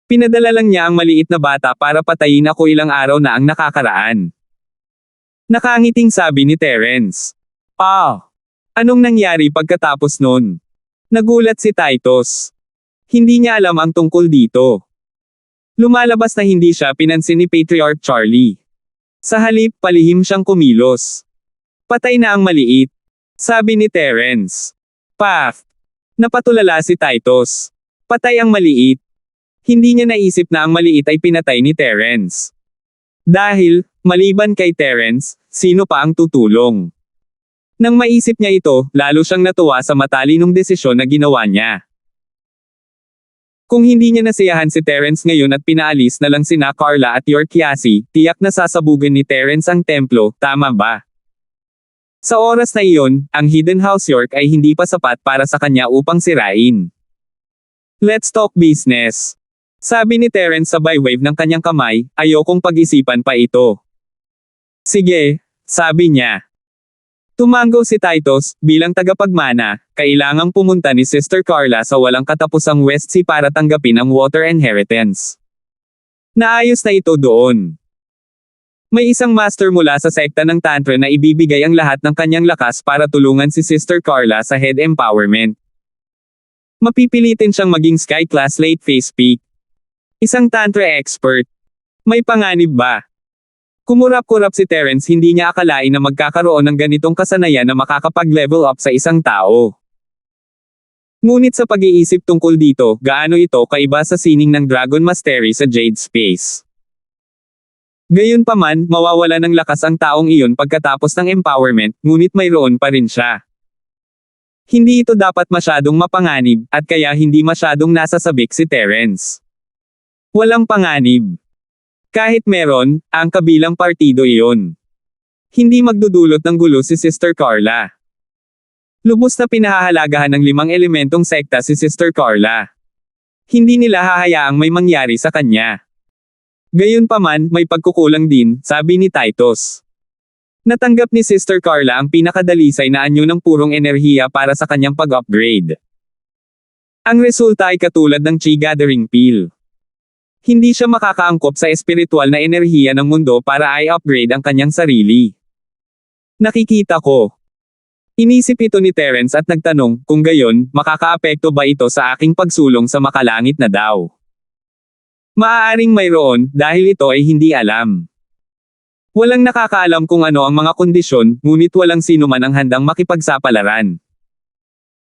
Pinadala lang niya ang maliit na bata para patayin ako ilang araw na ang nakakaraan. Nakangiting sabi ni Terence. Anong nangyari pagkatapos nun? Nagulat si Titus. Hindi niya alam ang tungkol dito. Lumalabas na hindi siya pinansin ni Patriarch Charlie. Sa halip, palihim siyang kumilos. Patay na ang maliit. Sabi ni Terence. Paf! Napatulala si Titus. Patay ang maliit. Hindi niya naisip na ang maliit ay pinatay ni Terence. Dahil, maliban kay Terence, sino pa ang tutulong? Nang maisip niya ito, lalo siyang natuwa sa matalinong desisyon na ginawa niya. Kung hindi niya nasiyahan si Terence ngayon at pinaalis na lang sina Carla at York Yasi, tiyak na sasabugan ni Terence ang templo, tama ba? Sa oras na iyon, ang Hidden House York ay hindi pa sapat para sa kanya upang sirain. Let's talk business. Sabi ni Terence sabay wave ng kanyang kamay, ayokong pag-isipan pa ito. Sige, sabi niya. Tumango si Titus, bilang tagapagmana, kailangang pumunta ni Sister Carla sa walang katapusang West Sea para tanggapin ang water inheritance. Naayos na ito doon. May isang master mula sa sekta ng Tantra na ibibigay ang lahat ng kanyang lakas para tulungan si Sister Carla sa head empowerment. Mapipilitin siyang maging Sky Class late phase peak. Isang Tantra expert. May panganib ba? Kumurap-kurap si Terence, hindi niya akalain na magkakaroon ng ganitong kasanayan na makakapag-level up sa isang tao. Ngunit sa pag-iisip tungkol dito, gaano ito kaiba sa sining ng Dragon Mastery sa Jade Space. Gayunpaman, mawawala ng lakas ang taong iyon pagkatapos ng empowerment, ngunit mayroon pa rin siya. Hindi ito dapat masyadong mapanganib, at kaya hindi masyadong nasasabik si Terence. Walang panganib. Kahit meron, ang kabilang partido iyon. Hindi magdudulot ng gulo si Sister Carla. Lubos na pinahahalagahan ng 5 elementong sekta si Sister Carla. Hindi nila hahayaang may mangyari sa kanya. Gayunpaman, may pagkukulang din, sabi ni Titus. Natanggap ni Sister Carla ang pinakadalisay na anyo ng purong enerhiya para sa kanyang pag-upgrade. Ang resulta ay katulad ng Chi Gathering Pill. Hindi siya makakaangkop sa espiritual na enerhiya ng mundo para i-upgrade ang kanyang sarili. Nakikita ko. Inisip ito ni Terence at nagtanong, kung gayon, makakaapekto ba ito sa aking pagsulong sa makalangit na daw? Maaaring mayroon, dahil ito ay hindi alam. Walang nakakaalam kung ano ang mga kondisyon, ngunit walang sino man ang handang makipagsapalaran.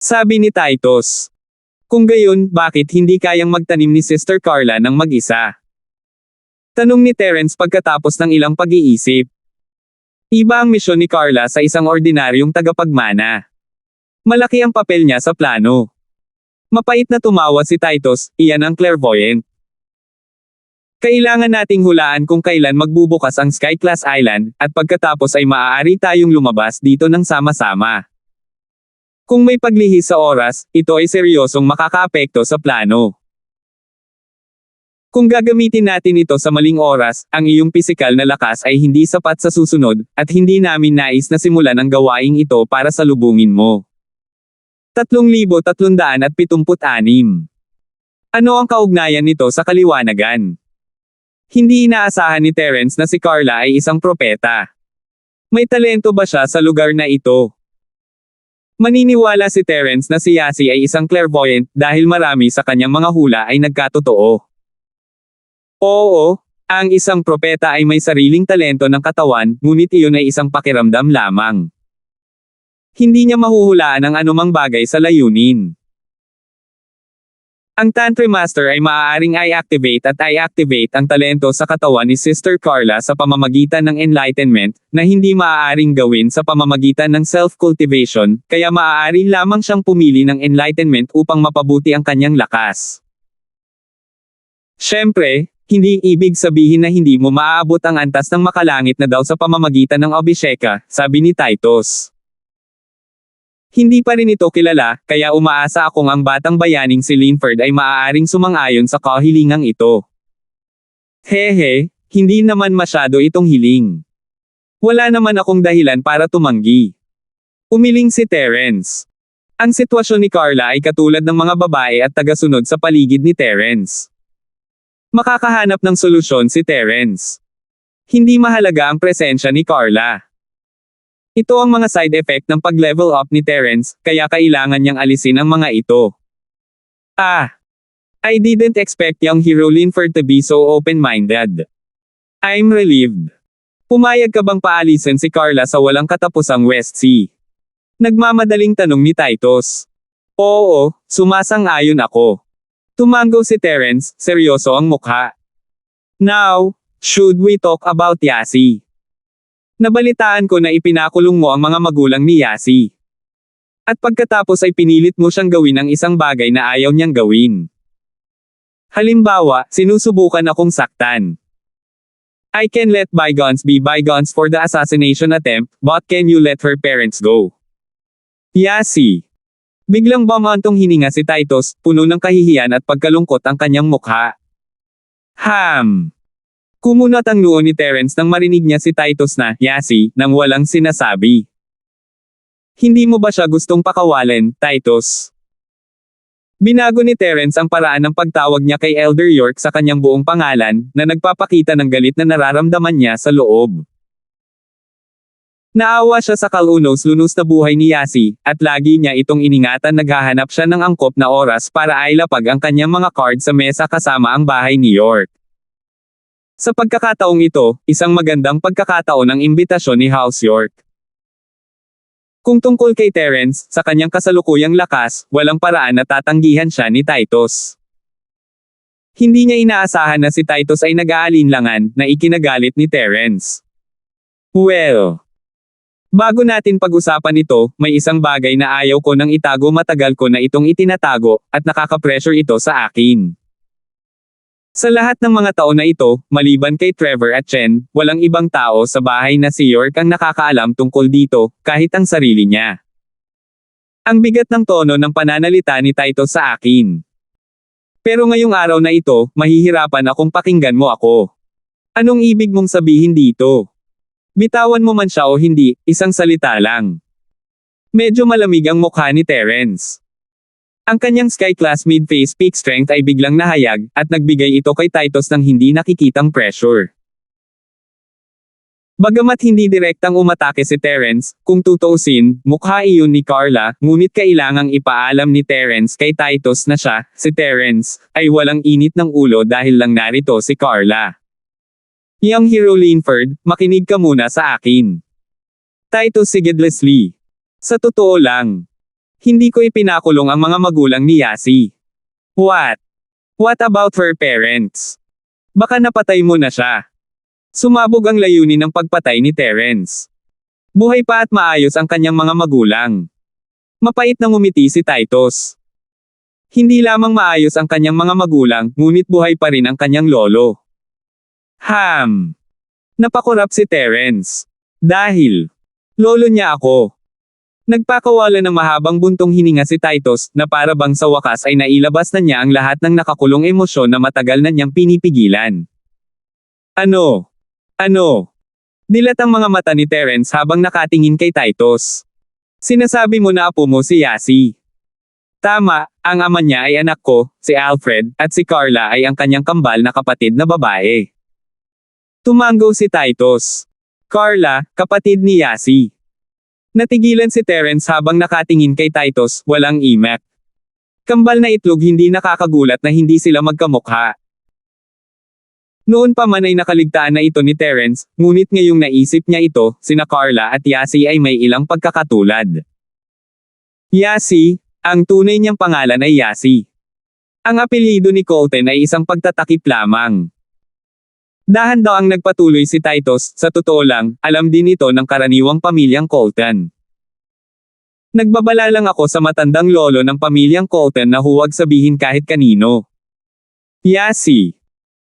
Sabi ni Titus. Kung gayon, bakit hindi kayang magtanim ni Sister Carla ng mag-isa? Tanong ni Terence pagkatapos ng ilang pag-iisip. Iba ang misyon ni Carla sa isang ordinaryong tagapagmana. Malaki ang papel niya sa plano. Mapait na tumawa si Titus, iyan ang clairvoyant. Kailangan nating hulaan kung kailan magbubukas ang Sky Class Island, at pagkatapos ay maaari tayong lumabas dito ng sama-sama. Kung may paglihis sa oras, ito ay seryosong makakaapekto sa plano. Kung gagamitin natin ito sa maling oras, ang iyong pisikal na lakas ay hindi sapat sa susunod, at hindi namin nais na simulan ang gawaing ito para salubungin mo. 3,376. Ano ang kaugnayan nito sa kaliwanagan? Hindi inaasahan ni Terence na si Carla ay isang propeta. May talento ba siya sa lugar na ito? Maniniwala si Terence na si Yasi ay isang clairvoyant dahil marami sa kanyang mga hula ay nagkatotoo. Oo, ang isang propeta ay may sariling talento ng katawan, ngunit iyon ay isang pakiramdam lamang. Hindi niya mahuhulaan ang anumang bagay sa layunin. Ang Tantra Master ay maaaring i-activate at i-activate ang talento sa katawan ni Sister Carla sa pamamagitan ng enlightenment, na hindi maaaring gawin sa pamamagitan ng self-cultivation, kaya maaari lamang siyang pumili ng enlightenment upang mapabuti ang kanyang lakas. Siyempre, hindi ibig sabihin na hindi mo maaabot ang antas ng makalangit na daw sa pamamagitan ng Abhisheka, sabi ni Titus. Hindi pa rin ito kilala, kaya umaasa akong ang batang bayaning si Linford ay maaaring sumang-ayon sa kahilingang ito. Hehe, hindi naman masyado itong hiling. Wala naman akong dahilan para tumanggi. Umiling si Terence. Ang sitwasyon ni Carla ay katulad ng mga babae at tagasunod sa paligid ni Terence. Makakahanap ng solusyon si Terence. Hindi mahalaga ang presensya ni Carla. Ito ang mga side effect ng pag-level up ni Terence, kaya kailangan niyang alisin ang mga ito. I didn't expect young hero Linford to be so open-minded. I'm relieved. Pumayag ka bang paalisin si Carla sa walang katapusang West Sea? Nagmamadaling tanong ni Titus. Oo, sumasang-ayon ako. Tumango si Terence, seryoso ang mukha. Now, should we talk about Yasi? Nabalitaan ko na ipinakulong mo ang mga magulang ni Yasi. At pagkatapos ay pinilit mo siyang gawin ang isang bagay na ayaw niyang gawin. Halimbawa, sinusubukan akong saktan. I can let bygones be bygones for the assassination attempt, but can you let her parents go? Yasi. Biglang bumantong hininga si Titus, puno ng kahihiyan at pagkalungkot ang kanyang mukha. Kumunat ang noo ni Terence nang marinig niya si Titus na, Yasi, nang walang sinasabi. Hindi mo ba siya gustong pakawalan, Titus? Binago ni Terence ang paraan ng pagtawag niya kay Elder York sa kanyang buong pangalan, na nagpapakita ng galit na nararamdaman niya sa loob. Naawa siya sa kalunos-lunos na buhay ni Yasi, at lagi niya itong iningatan naghahanap siya ng angkop na oras para ailapag ang kanyang mga card sa mesa kasama ang bahay ni York. Sa pagkakataong ito, isang magandang pagkakataon ang imbitasyon ni House York. Kung tungkol kay Terence, sa kanyang kasalukuyang lakas, walang paraan na tatanggihan siya ni Titus. Hindi niya inaasahan na si Titus ay nag-aalinlangan, na ikinagalit ni Terence. Well, bago natin pag-usapan ito, may isang bagay na ayaw ko nang itago, matagal ko na itong itinatago, at nakaka-pressure ito sa akin. Sa lahat ng mga taon na ito, maliban kay Trevor at Chen, walang ibang tao sa bahay na si York ang nakakaalam tungkol dito, kahit ang sarili niya. Ang bigat ng tono ng pananalita ni Titus sa akin. Pero ngayong araw na ito, mahihirapan akong pakinggan mo ako. Anong ibig mong sabihin dito? Bitawan mo man siya o hindi, isang salita lang. Medyo malamig ang mukha ni Terence. Ang kanyang Sky Class mid-phase peak strength ay biglang nahayag, at nagbigay ito kay Titus ng hindi nakikitang pressure. Bagamat hindi direktang umatake si Terence, kung tutuusin, mukha iyon ni Carla, ngunit kailangang ipaalam ni Terence kay Titus na siya, si Terence, ay walang init ng ulo dahil lang narito si Carla. Young Hero Linford, makinig ka muna sa akin. Titus Sigidlessly. Sa totoo lang, hindi ko ipinakulong ang mga magulang ni Yasi. What? What about her parents? Baka napatay mo na siya. Sumabog ang layunin ng pagpatay ni Terence. Buhay pa at maayos ang kanyang mga magulang. Mapait na ngumiti si Titus. Hindi lamang maayos ang kanyang mga magulang, ngunit buhay pa rin ang kanyang lolo. Napakurap si Terence. Dahil lolo niya ako. Nagpakawala ng mahabang buntong hininga si Titus, na para bang sa wakas ay nailabas na niya ang lahat ng nakakulong emosyon na matagal na niyang pinipigilan. Ano? Dilat ang mga mata ni Terence habang nakatingin kay Titus. Sinasabi mo na apo mo si Yasi. Tama, ang ama niya ay anak ko, si Alfred, at si Carla ay ang kanyang kambal na kapatid na babae. Tumango si Titus. Carla, kapatid ni Yasi. Natigilan si Terence habang nakatingin kay Titus, walang imak. Kambal na itlog, hindi nakakagulat na hindi sila magkamukha. Noon pa man ay nakaligtaan na ito ni Terence, ngunit ngayong naisip niya ito, sina Carla at Yasi ay may ilang pagkakatulad. Yasi, ang tunay niyang pangalan ay Yasi. Ang apelyido ni Colton ay isang pagtatakip lamang. Dahan-dahang nagpatuloy si Titus, sa totoo lang, alam din ito ng karaniwang pamilyang Colton. Nagbabala lang ako sa matandang lolo ng pamilyang Colton na huwag sabihin kahit kanino. Yasi.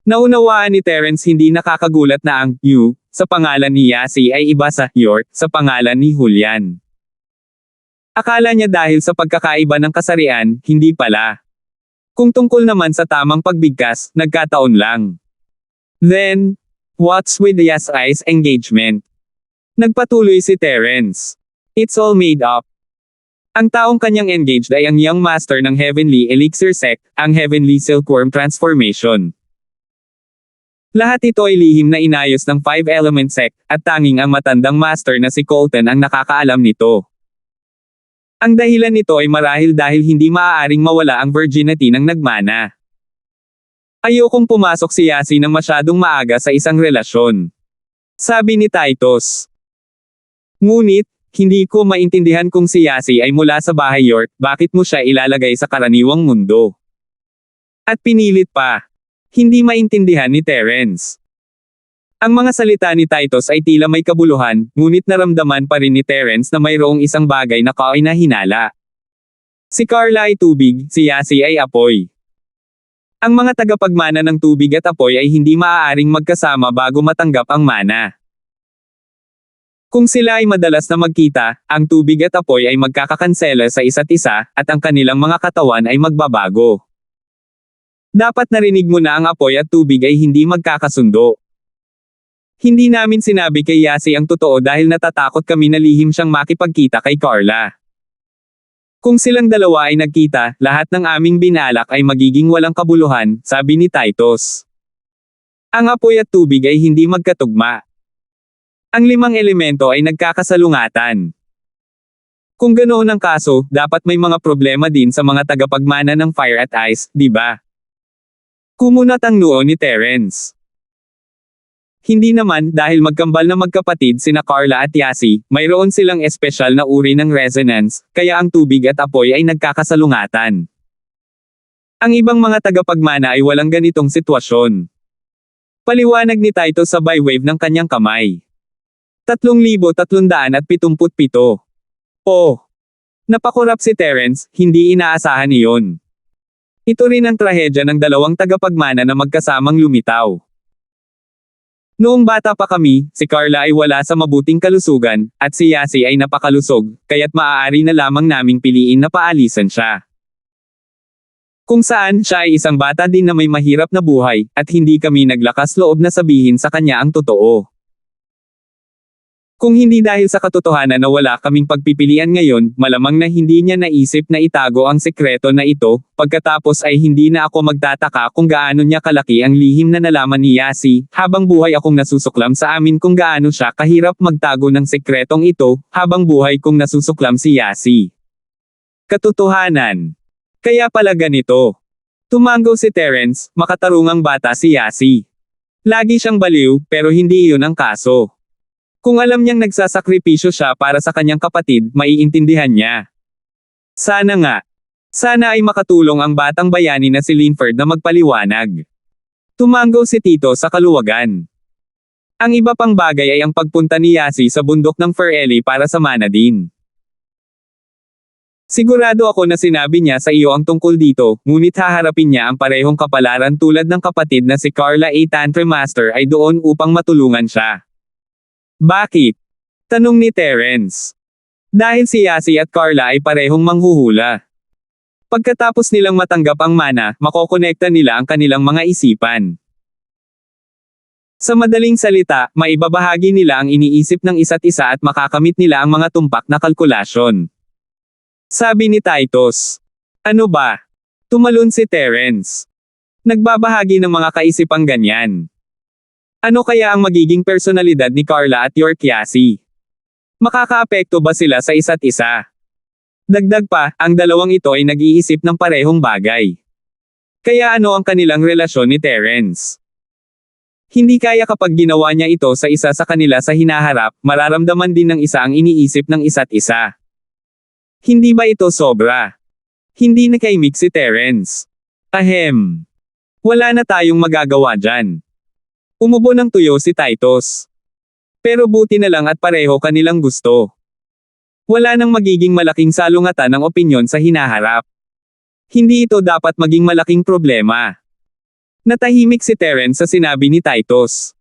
Naunawaan ni Terence hindi nakakagulat na ang "you" sa pangalan ni Yasi ay iba sa "your" sa pangalan ni Julian. Akala niya dahil sa pagkakaiba ng kasarian, hindi pala. Kung tungkol naman sa tamang pagbigkas, nagkataon lang. Then, what's with Yasi's engagement? Nagpatuloy si Terence. It's all made up. Ang taong kanyang engaged ay ang young master ng Heavenly Elixir Sect, ang Heavenly Silkworm Transformation. Lahat ito ay lihim na inayos ng Five Element Sect, at tanging ang matandang master na si Colton ang nakakaalam nito. Ang dahilan nito ay marahil dahil hindi maaaring mawala ang virginity ng nagmana. Ayokong pumasok si Yasi nang masyadong maaga sa isang relasyon. Sabi ni Titus. Ngunit, hindi ko maintindihan kung si Yasi ay mula sa bahay York, bakit mo siya ilalagay sa karaniwang mundo? At pinilit pa. Hindi maintindihan ni Terence. Ang mga salita ni Titus ay tila may kabuluhan, ngunit naramdaman pa rin ni Terence na mayroong isang bagay na kainahinala. Si Carla ay tubig, si Yasi ay apoy. Ang mga tagapagmana ng tubig at apoy ay hindi maaaring magkasama bago matanggap ang mana. Kung sila ay madalas na magkita, ang tubig at apoy ay magkakakansela sa isa't isa, at ang kanilang mga katawan ay magbabago. Dapat narinig mo na ang apoy at tubig ay hindi magkakasundo. Hindi namin sinabi kay Yasi ang totoo dahil natatakot kami na lihim siyang makipagkita kay Carla. Kung silang dalawa ay nagkita, lahat ng aming binalak ay magiging walang kabuluhan, sabi ni Titus. Ang apoy at tubig ay hindi magkatugma. Ang limang elemento ay nagkakasalungatan. Kung ganoon ang kaso, dapat may mga problema din sa mga tagapagmana ng fire at ice, di ba? Kumunat ang noo ni Terence. Hindi naman, dahil magkambal na magkapatid sina Carla at Yasi, mayroon silang espesyal na uri ng resonance, kaya ang tubig at apoy ay nagkakasalungatan. Ang ibang mga tagapagmana ay walang ganitong sitwasyon. Paliwanag ni Titus sa by-wave ng kanyang kamay. 3,377. Oh! Napakurap si Terence, hindi inaasahan iyon. Ito rin ang trahedya ng dalawang tagapagmana na magkasamang lumitaw. Noong bata pa kami, si Carla ay wala sa mabuting kalusugan, at si Yasi ay napakalusog, kaya't maaari na lamang naming piliin na paalisan siya. Kung saan, siya ay isang bata din na may mahirap na buhay, at hindi kami naglakas loob na sabihin sa kanya ang totoo. Kung hindi dahil sa katotohanan na wala kaming pagpipilian ngayon, malamang na hindi niya naisip na itago ang sekreto na ito, pagkatapos ay hindi na ako magtataka kung gaano niya kalaki ang lihim na nalaman ni Yasi, habang buhay akong nasusuklam sa amin kung gaano siya kahirap magtago ng sekretong ito, habang buhay kong nasusuklam si Yasi. Katotohanan. Kaya pala ganito. Tumango si Terence, makatarungang bata si Yasi. Lagi siyang baliw, pero hindi iyon ang kaso. Kung alam niyang nagsasakripisyo siya para sa kanyang kapatid, maiintindihan niya. Sana nga. Sana ay makatulong ang batang bayani na si Linford na magpaliwanag. Tumanggo si Tito sa kaluwagan. Ang iba pang bagay ay ang pagpunta ni Yasi sa bundok ng Ferelli para sa Manadin. Sigurado ako na sinabi niya sa iyo ang tungkol dito, ngunit haharapin niya ang parehong kapalaran tulad ng kapatid na si Carla A. Tantremaster ay doon upang matulungan siya. Bakit? Tanong ni Terence. Dahil si Yasi at Carla ay parehong manghuhula. Pagkatapos nilang matanggap ang mana, makokonekta nila ang kanilang mga isipan. Sa madaling salita, maibabahagi nila ang iniisip ng isa't isa at makakamit nila ang mga tumpak na kalkulasyon. Sabi ni Titus. Ano ba? Tumalon si Terence. Nagbabahagi ng mga kaisipang ganyan. Ano kaya ang magiging personalidad ni Carla at York Yasi? Makakaapekto ba sila sa isa't isa? Dagdag pa, ang dalawang ito ay nag-iisip ng parehong bagay. Kaya ano ang kanilang relasyon ni Terence? Hindi kaya kapag ginawa niya ito sa isa sa kanila sa hinaharap, mararamdaman din ng isa ang iniisip ng isa't isa. Hindi ba ito sobra? Hindi nakaimik si Terence. Ahem. Wala na tayong magagawa dyan. Umubo ng tuyo si Titus. Pero buti na lang at pareho kanilang gusto. Wala nang magiging malaking salungatan ng opinyon sa hinaharap. Hindi ito dapat maging malaking problema. Natahimik si Terence sa sinabi ni Titus.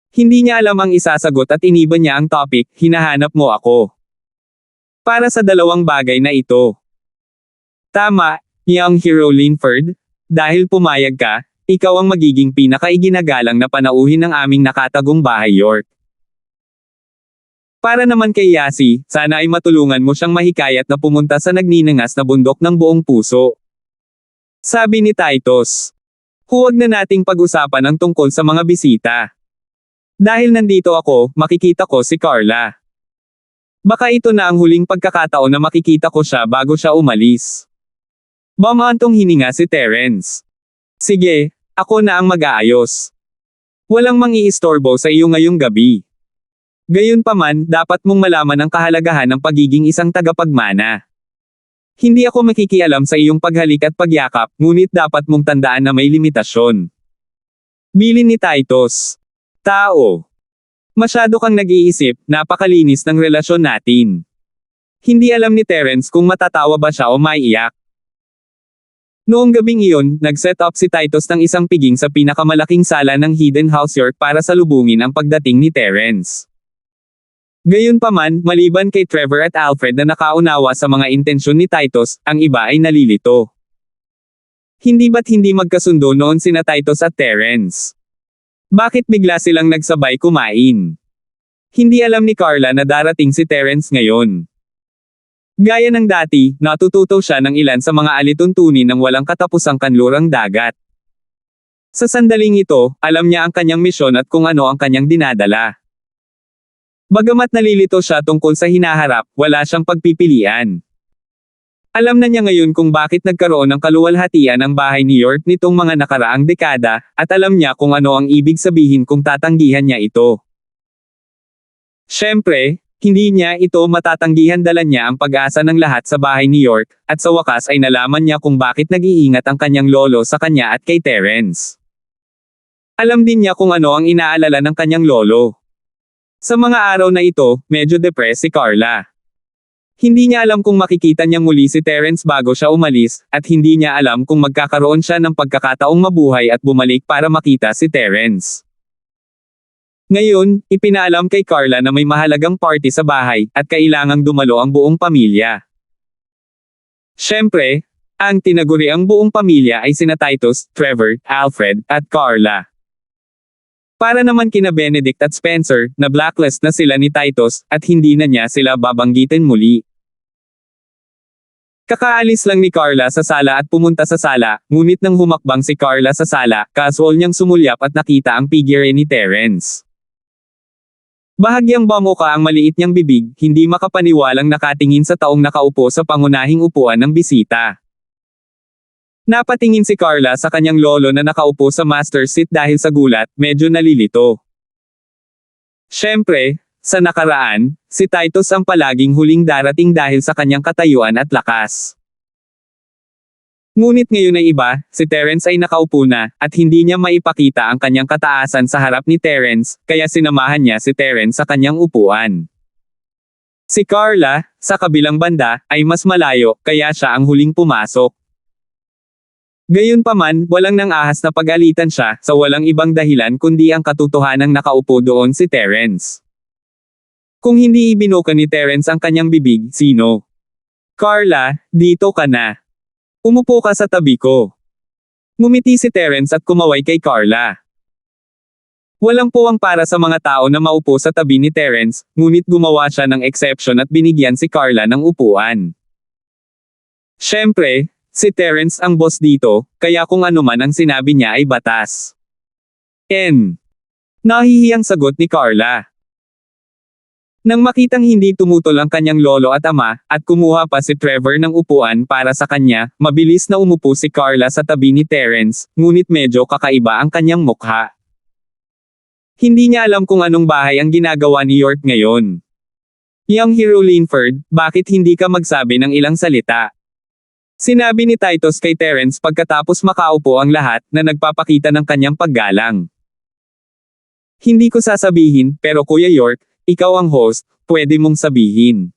Hindi niya alam ang isasagot at iniba niya ang topic, hinahanap mo ako. Para sa dalawang bagay na ito. Tama, young hero Linford, dahil pumayag ka, ikaw ang magiging pinakaiginagalang na panauhin ng aming nakatagong bahay York. Para naman kay Yasi, sana ay matulungan mo siyang mahikayat na pumunta sa nagninangas na bundok ng buong puso. Sabi ni Titus. Huwag na nating pag-usapan ang tungkol sa mga bisita. Dahil nandito ako, makikita ko si Carla. Baka ito na ang huling pagkakataon na makikita ko siya bago siya umalis. Bumantong hininga si Terence. Sige, ako na ang mag-aayos. Walang mangiistorbo sa iyo ngayong gabi. Gayunpaman, dapat mong malaman ang kahalagahan ng pagiging isang tagapagmana. Hindi ako makikialam sa iyong paghalik at pagyakap, ngunit dapat mong tandaan na may limitasyon. Bilin ni Titus. Tao. Masyado kang nag-iisip, napakalinis ng relasyon natin. Hindi alam ni Terence kung matatawa ba siya o maiiyak. Noong gabing iyon, nag-set up si Titus ng isang piging sa pinakamalaking sala ng Hidden House York para salubungin ang pagdating ni Terence. Gayunpaman, maliban kay Trevor at Alfred na nakaunawa sa mga intensyon ni Titus, ang iba ay nalilito. Hindi ba't hindi magkasundo noon sina Titus at Terence? Bakit bigla silang nagsabay kumain? Hindi alam ni Carla na darating si Terence ngayon. Gaya ng dati, natututo siya ng ilan sa mga alituntunin ng walang katapusang kanlurang dagat. Sa sandaling ito, alam niya ang kanyang misyon at kung ano ang kanyang dinadala. Bagamat nalilito siya tungkol sa hinaharap, wala siyang pagpipilian. Alam na niya ngayon kung bakit nagkaroon ng kaluwalhatian ang bahay ni York nitong mga nakaraang dekada, at alam niya kung ano ang ibig sabihin kung tatanggihan niya ito. Siyempre, hindi niya ito matatanggihan, dala niya ang pag-asa ng lahat sa bahay ni York, at sa wakas ay nalaman niya kung bakit nag-iingat ang kanyang lolo sa kanya at kay Terence. Alam din niya kung ano ang inaalala ng kanyang lolo. Sa mga araw na ito, medyo depressed si Carla. Hindi niya alam kung makikita niya muli si Terence bago siya umalis, at hindi niya alam kung magkakaroon siya ng pagkakataong mabuhay at bumalik para makita si Terence. Ngayon, ipinaalam kay Carla na may mahalagang party sa bahay, at kailangang dumalo ang buong pamilya. Siyempre, ang tinaguri ang buong pamilya ay sina Titus, Trevor, Alfred, at Carla. Para naman kina Benedict at Spencer, na blacklist na sila ni Titus, at hindi na niya sila babanggitin muli. Kakaalis lang ni Carla sa sala at pumunta sa sala, ngunit nang humakbang si Carla sa sala, casual niyang sumulyap at nakita ang figure ni Terence. Bahagyang bumuka ang maliit niyang bibig, hindi makapaniwalang nakatingin sa taong nakaupo sa pangunahing upuan ng bisita. Napatingin si Carla sa kanyang lolo na nakaupo sa master seat dahil sa gulat, medyo nalilito. Siyempre, sa nakaraan, si Titus ang palaging huling darating dahil sa kanyang katayuan at lakas. Ngunit ngayon ay iba, si Terence ay nakaupo na, at hindi niya maipakita ang kanyang kataasan sa harap ni Terence, kaya sinamahan niya si Terence sa kanyang upuan. Si Carla, sa kabilang banda, ay mas malayo, kaya siya ang huling pumasok. Gayunpaman, walang nang-ahas na pag-alitan siya, sa walang ibang dahilan kundi ang katotohanang nakaupo doon si Terence. Kung hindi ibinuka ni Terence ang kanyang bibig, sino? Carla, dito ka na. Umupo ka sa tabi ko. Ngumiti si Terence at kumaway kay Carla. Walang puwang para sa mga tao na maupo sa tabi ni Terence, ngunit gumawa siya ng exception at binigyan si Carla ng upuan. Siyempre, si Terence ang boss dito, kaya kung ano man ang sinabi niya ay batas. Nahihiyang sagot ni Carla. Nang makitang hindi tumutol ang kanyang lolo at ama, at kumuha pa si Trevor ng upuan para sa kanya, mabilis na umupo si Carla sa tabi ni Terence, ngunit medyo kakaiba ang kanyang mukha. Hindi niya alam kung anong bahay ang ginagawa ni York ngayon. Young Hero Linford, bakit hindi ka magsabi ng ilang salita? Sinabi ni Titus kay Terence pagkatapos makaupo ang lahat na nagpapakita ng kanyang paggalang. Hindi ko sasabihin, pero Kuya York, ikaw ang host, pwede mong sabihin.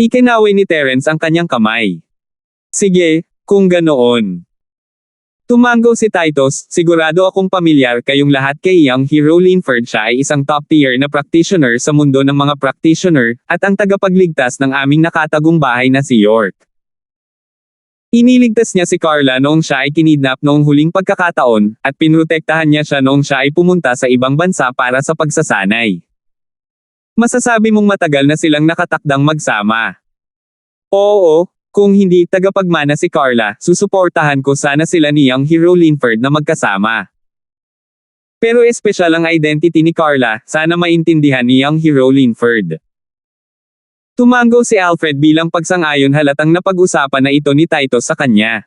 Ikinaway ni Terence ang kanyang kamay. Sige, kung ganoon. Tumango si Titus, sigurado akong pamilyar kayong lahat kay Young Hero Linford. Siya ay isang top tier na practitioner sa mundo ng mga practitioner, at ang tagapagligtas ng aming nakatagong bahay na si York. Iniligtas niya si Carla noong siya ay kinidnap noong huling pagkakataon, at pinrotektahan niya siya noong siya ay pumunta sa ibang bansa para sa pagsasanay. Masasabi mong matagal na silang nakatakdang magsama. Oo, kung hindi tagapagmana si Carla, susuportahan ko sana sila ni Young Hero Linford na magkasama. Pero espesyal ang identity ni Carla, sana maintindihan ni Young Hero Linford. Tumango si Alfred bilang pagsang-ayon, halatang napag-usapan na ito ni Titus sa kanya.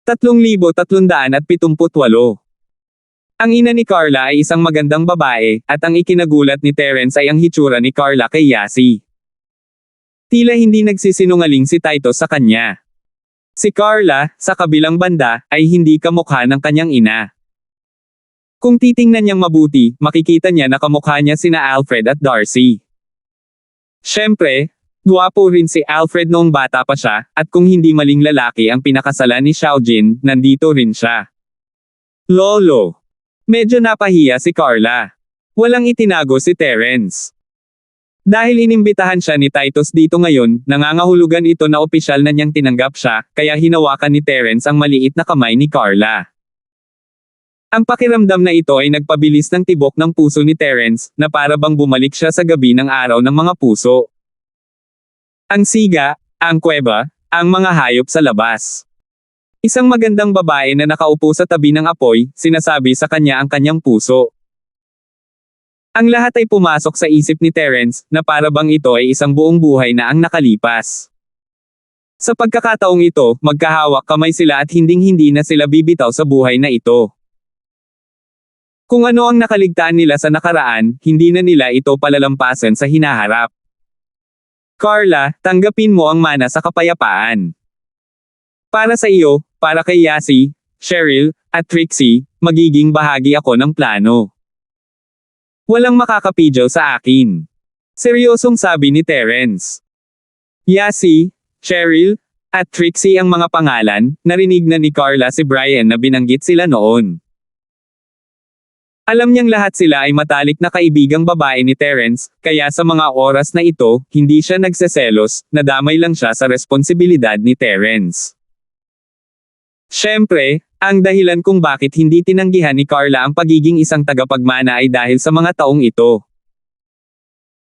3,378. Ang ina ni Carla ay isang magandang babae, at ang ikinagulat ni Terence ay ang hitsura ni Carla kay Yasi. Tila hindi nagsisinungaling si Titus sa kanya. Si Carla, sa kabilang banda, ay hindi kamukha ng kanyang ina. Kung titingnan niyang mabuti, makikita niya na kamukha niya sina Alfred at Darcy. Siyempre, gwapo rin si Alfred noong bata pa siya, at kung hindi maling lalaki ang pinakasalan ni Xiaojin, nandito rin siya. Lolo. Medyo napahiya si Carla. Walang itinago si Terence. Dahil inimbitahan siya ni Titus dito ngayon, nangangahulugan ito na opisyal na niyang tinanggap siya, kaya hinawakan ni Terence ang maliit na kamay ni Carla. Ang pakiramdam na ito ay nagpabilis ng tibok ng puso ni Terence, na para bang bumalik siya sa gabi ng araw ng mga puso. Ang siga, ang kuweba, ang mga hayop sa labas. Isang magandang babae na nakaupo sa tabi ng apoy, sinasabi sa kanya ang kanyang puso. Ang lahat ay pumasok sa isip ni Terence, na para bang ito ay isang buong buhay na ang nakalipas. Sa pagkakataong ito, magkahawak kamay sila at hinding-hindi na sila bibitaw sa buhay na ito. Kung ano ang nakaligtaan nila sa nakaraan, hindi na nila ito palalampasan sa hinaharap. Carla, tanggapin mo ang mana sa kapayapaan. Para sa iyo, para kay Yasi, Cheryl, at Trixie, magiging bahagi ako ng plano. Walang makakapidyaw sa akin. Seryosong sabi ni Terence. Yasi, Cheryl, at Trixie ang mga pangalan, narinig na ni Carla si Brian na binanggit sila noon. Alam niyang lahat sila ay matalik na kaibigang babae ni Terence, kaya sa mga oras na ito, hindi siya nagseselos, nadamay lang siya sa responsibilidad ni Terence. Siyempre, ang dahilan kung bakit hindi tinanggihan ni Carla ang pagiging isang tagapagmana ay dahil sa mga taong ito.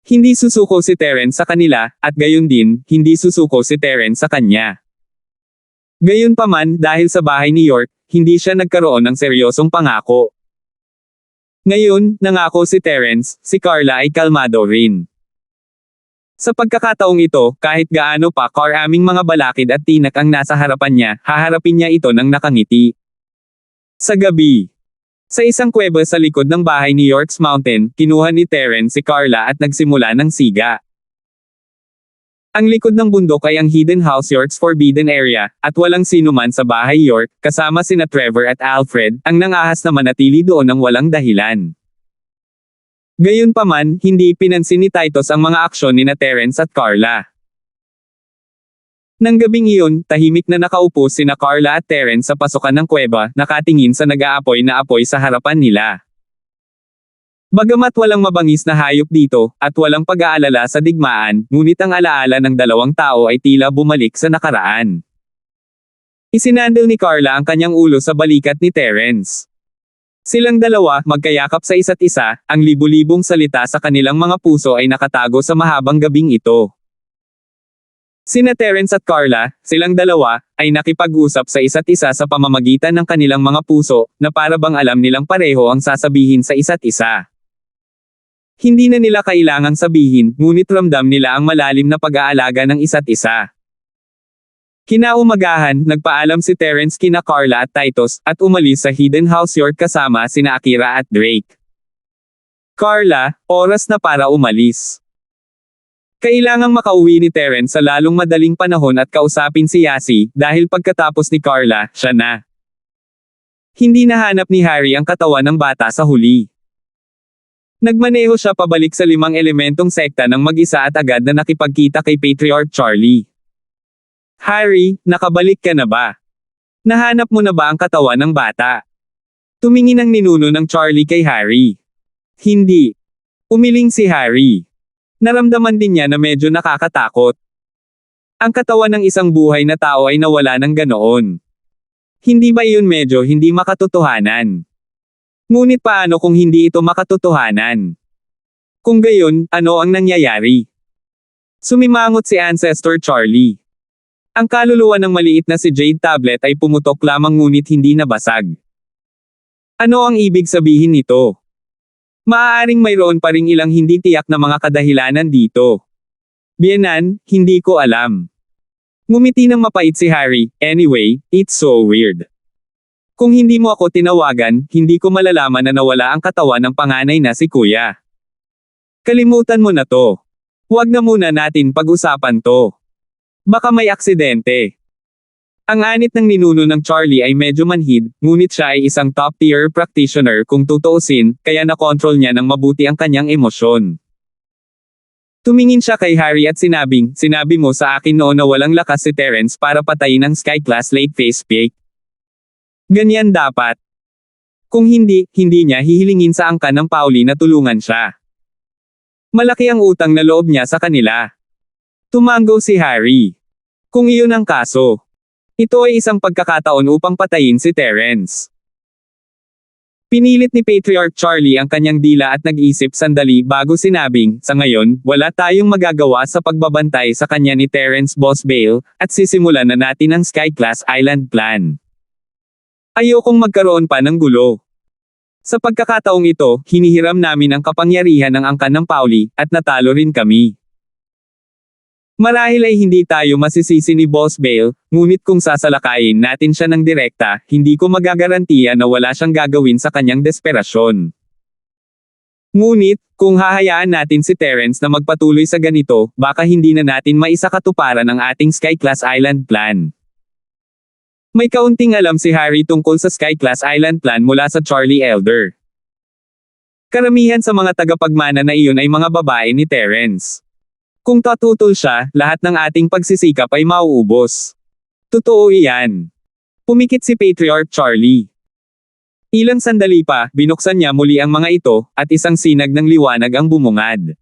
Hindi susuko si Terence sa kanila, at gayon din, hindi susuko si Terence sa kanya. Gayunpaman, dahil sa bahay ni York, hindi siya nagkaroon ng seryosong pangako. Ngayon, nangako si Terence, si Carla ay kalmado rin. Sa pagkakataong ito, kahit gaano pa karaming mga balakid at tinak ang nasa harapan niya, haharapin niya ito ng nakangiti. Sa gabi. Sa isang kuweba sa likod ng bahay ni York's Mountain, kinuha ni Terence si Carla at nagsimula ng siga. Ang likod ng bundok ay ang Hidden House York's Forbidden Area, at walang sino man sa bahay York, kasama sina Trevor at Alfred, ang nangahas na manatili doon ng walang dahilan. Gayunpaman, hindi pinansin ni Titus ang mga aksyon ni Terence at Carla. Nang gabing iyon, tahimik na nakaupo sina Carla at Terence sa pasukan ng kuweba, nakatingin sa nag-aapoy na apoy sa harapan nila. Bagamat walang mabangis na hayop dito, at walang pag-aalala sa digmaan, ngunit ang alaala ng dalawang tao ay tila bumalik sa nakaraan. Isinandal ni Carla ang kanyang ulo sa balikat ni Terence. Silang dalawa, magkayakap sa isa't isa, ang libu-libong salita sa kanilang mga puso ay nakatago sa mahabang gabing ito. Sina Terence at Carla, silang dalawa, ay nakipag-usap sa isa't isa sa pamamagitan ng kanilang mga puso, na para bang alam nilang pareho ang sasabihin sa isa't isa. Hindi na nila kailangang sabihin, ngunit ramdam nila ang malalim na pag-aalaga ng isa't isa. Kinaumagahan, nagpaalam si Terence kina Carla at Titus, at umalis sa Hidden House York kasama sina Akira at Drake. Carla, oras na para umalis. Kailangang makauwi ni Terence sa lalong madaling panahon at kausapin si Yasi, dahil pagkatapos ni Carla, siya na. Hindi nahanap ni Harry ang katawan ng bata sa huli. Nagmaneho siya pabalik sa 5 elementong sekta ng mag-isa at agad na nakipagkita kay Patriarch Charlie. Harry, nakabalik ka na ba? Nahanap mo na ba ang katawan ng bata? Tumingin ang ninuno ng Charlie kay Harry. Hindi. Umiling si Harry. Naramdaman din niya na medyo nakakatakot. Ang katawan ng isang buhay na tao ay nawala ng ganoon. Hindi ba iyon medyo hindi makatotohanan? Ngunit paano kung hindi ito makatotohanan? Kung gayon, ano ang nangyayari? Sumimangot si Ancestor Charlie. Ang kaluluwa ng maliit na si Jade Tablet ay pumutok lamang ngunit hindi nabasag. Ano ang ibig sabihin nito? Maaaring mayroon pa ring ilang hindi tiyak na mga kadahilanan dito. Biyenan, hindi ko alam. Ngumiti ng mapait si Harry, anyway, it's so weird. Kung hindi mo ako tinawagan, hindi ko malalaman na nawala ang katawan ng panganay na si Kuya. Kalimutan mo na to. Huwag na muna natin pag-usapan to. Baka may aksidente. Ang anit ng ninuno ng Charlie ay medyo manhid, ngunit siya ay isang top-tier practitioner kung tutuusin, kaya nakontrol niya ng mabuti ang kanyang emosyon. Tumingin siya kay Harry at sinabi mo sa akin noon na walang lakas si Terence para patayin ang Sky-class late phase peak. Ganyan dapat. Kung hindi niya hihilingin sa angkan ng Pauli na tulungan siya. Malaki ang utang na loob niya sa kanila. Tumango si Harry. Kung iyon ang kaso, ito ay isang pagkakataon upang patayin si Terence. Pinilit ni Patriarch Charlie ang kanyang dila at nag-isip sandali bago sinabing, sa ngayon, wala tayong magagawa sa pagbabantay sa kanya ni Terence Boss Bale, at sisimulan na natin ang Sky-class Island plan. Ayokong magkaroon pa ng gulo. Sa pagkakataong ito, hinihiram namin ang kapangyarihan ng angkan ng Pauli, at natalo rin kami. Marahil ay hindi tayo masisisi ni Boss Bale, ngunit kung sasalakayin natin siya ng direkta, hindi ko magagarantiya na wala siyang gagawin sa kanyang desperasyon. Ngunit, kung hahayaan natin si Terence na magpatuloy sa ganito, baka hindi na natin maisakatuparan ang ating Sky-class Island plan. May kaunting alam si Harry tungkol sa Sky-class Island plan mula sa Charlie Elder. Karamihan sa mga tagapagmana na iyon ay mga babae ni Terence. Kung tatutol siya, lahat ng ating pagsisikap ay mauubos. Totoo iyan. Pumikit si Patriarch Charlie. Ilang sandali pa, binuksan niya muli ang mga ito, at isang sinag ng liwanag ang bumungad.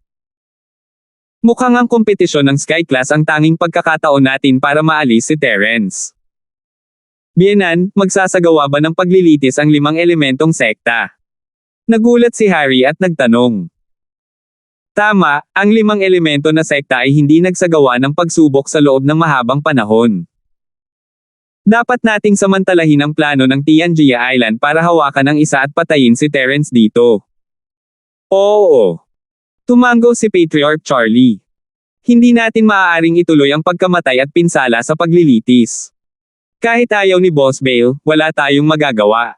Mukhang ang kompetisyon ng Sky-class ang tanging pagkakataon natin para maalis si Terence. Biyenan, magsasagawa ba ng paglilitis ang 5 elementong sekta? Nagulat si Harry at nagtanong. Tama, ang 5 elemento na sekta ay hindi nagsagawa ng pagsubok sa loob ng mahabang panahon. Dapat nating samantalahin ang plano ng Tianjia Island para hawakan ang isa at patayin si Terence dito. Oo. Tumango si Patriarch Charlie. Hindi natin maaaring ituloy ang pagkamatay at pinsala sa paglilitis. Kahit ayaw ni Boss Bale, wala tayong magagawa.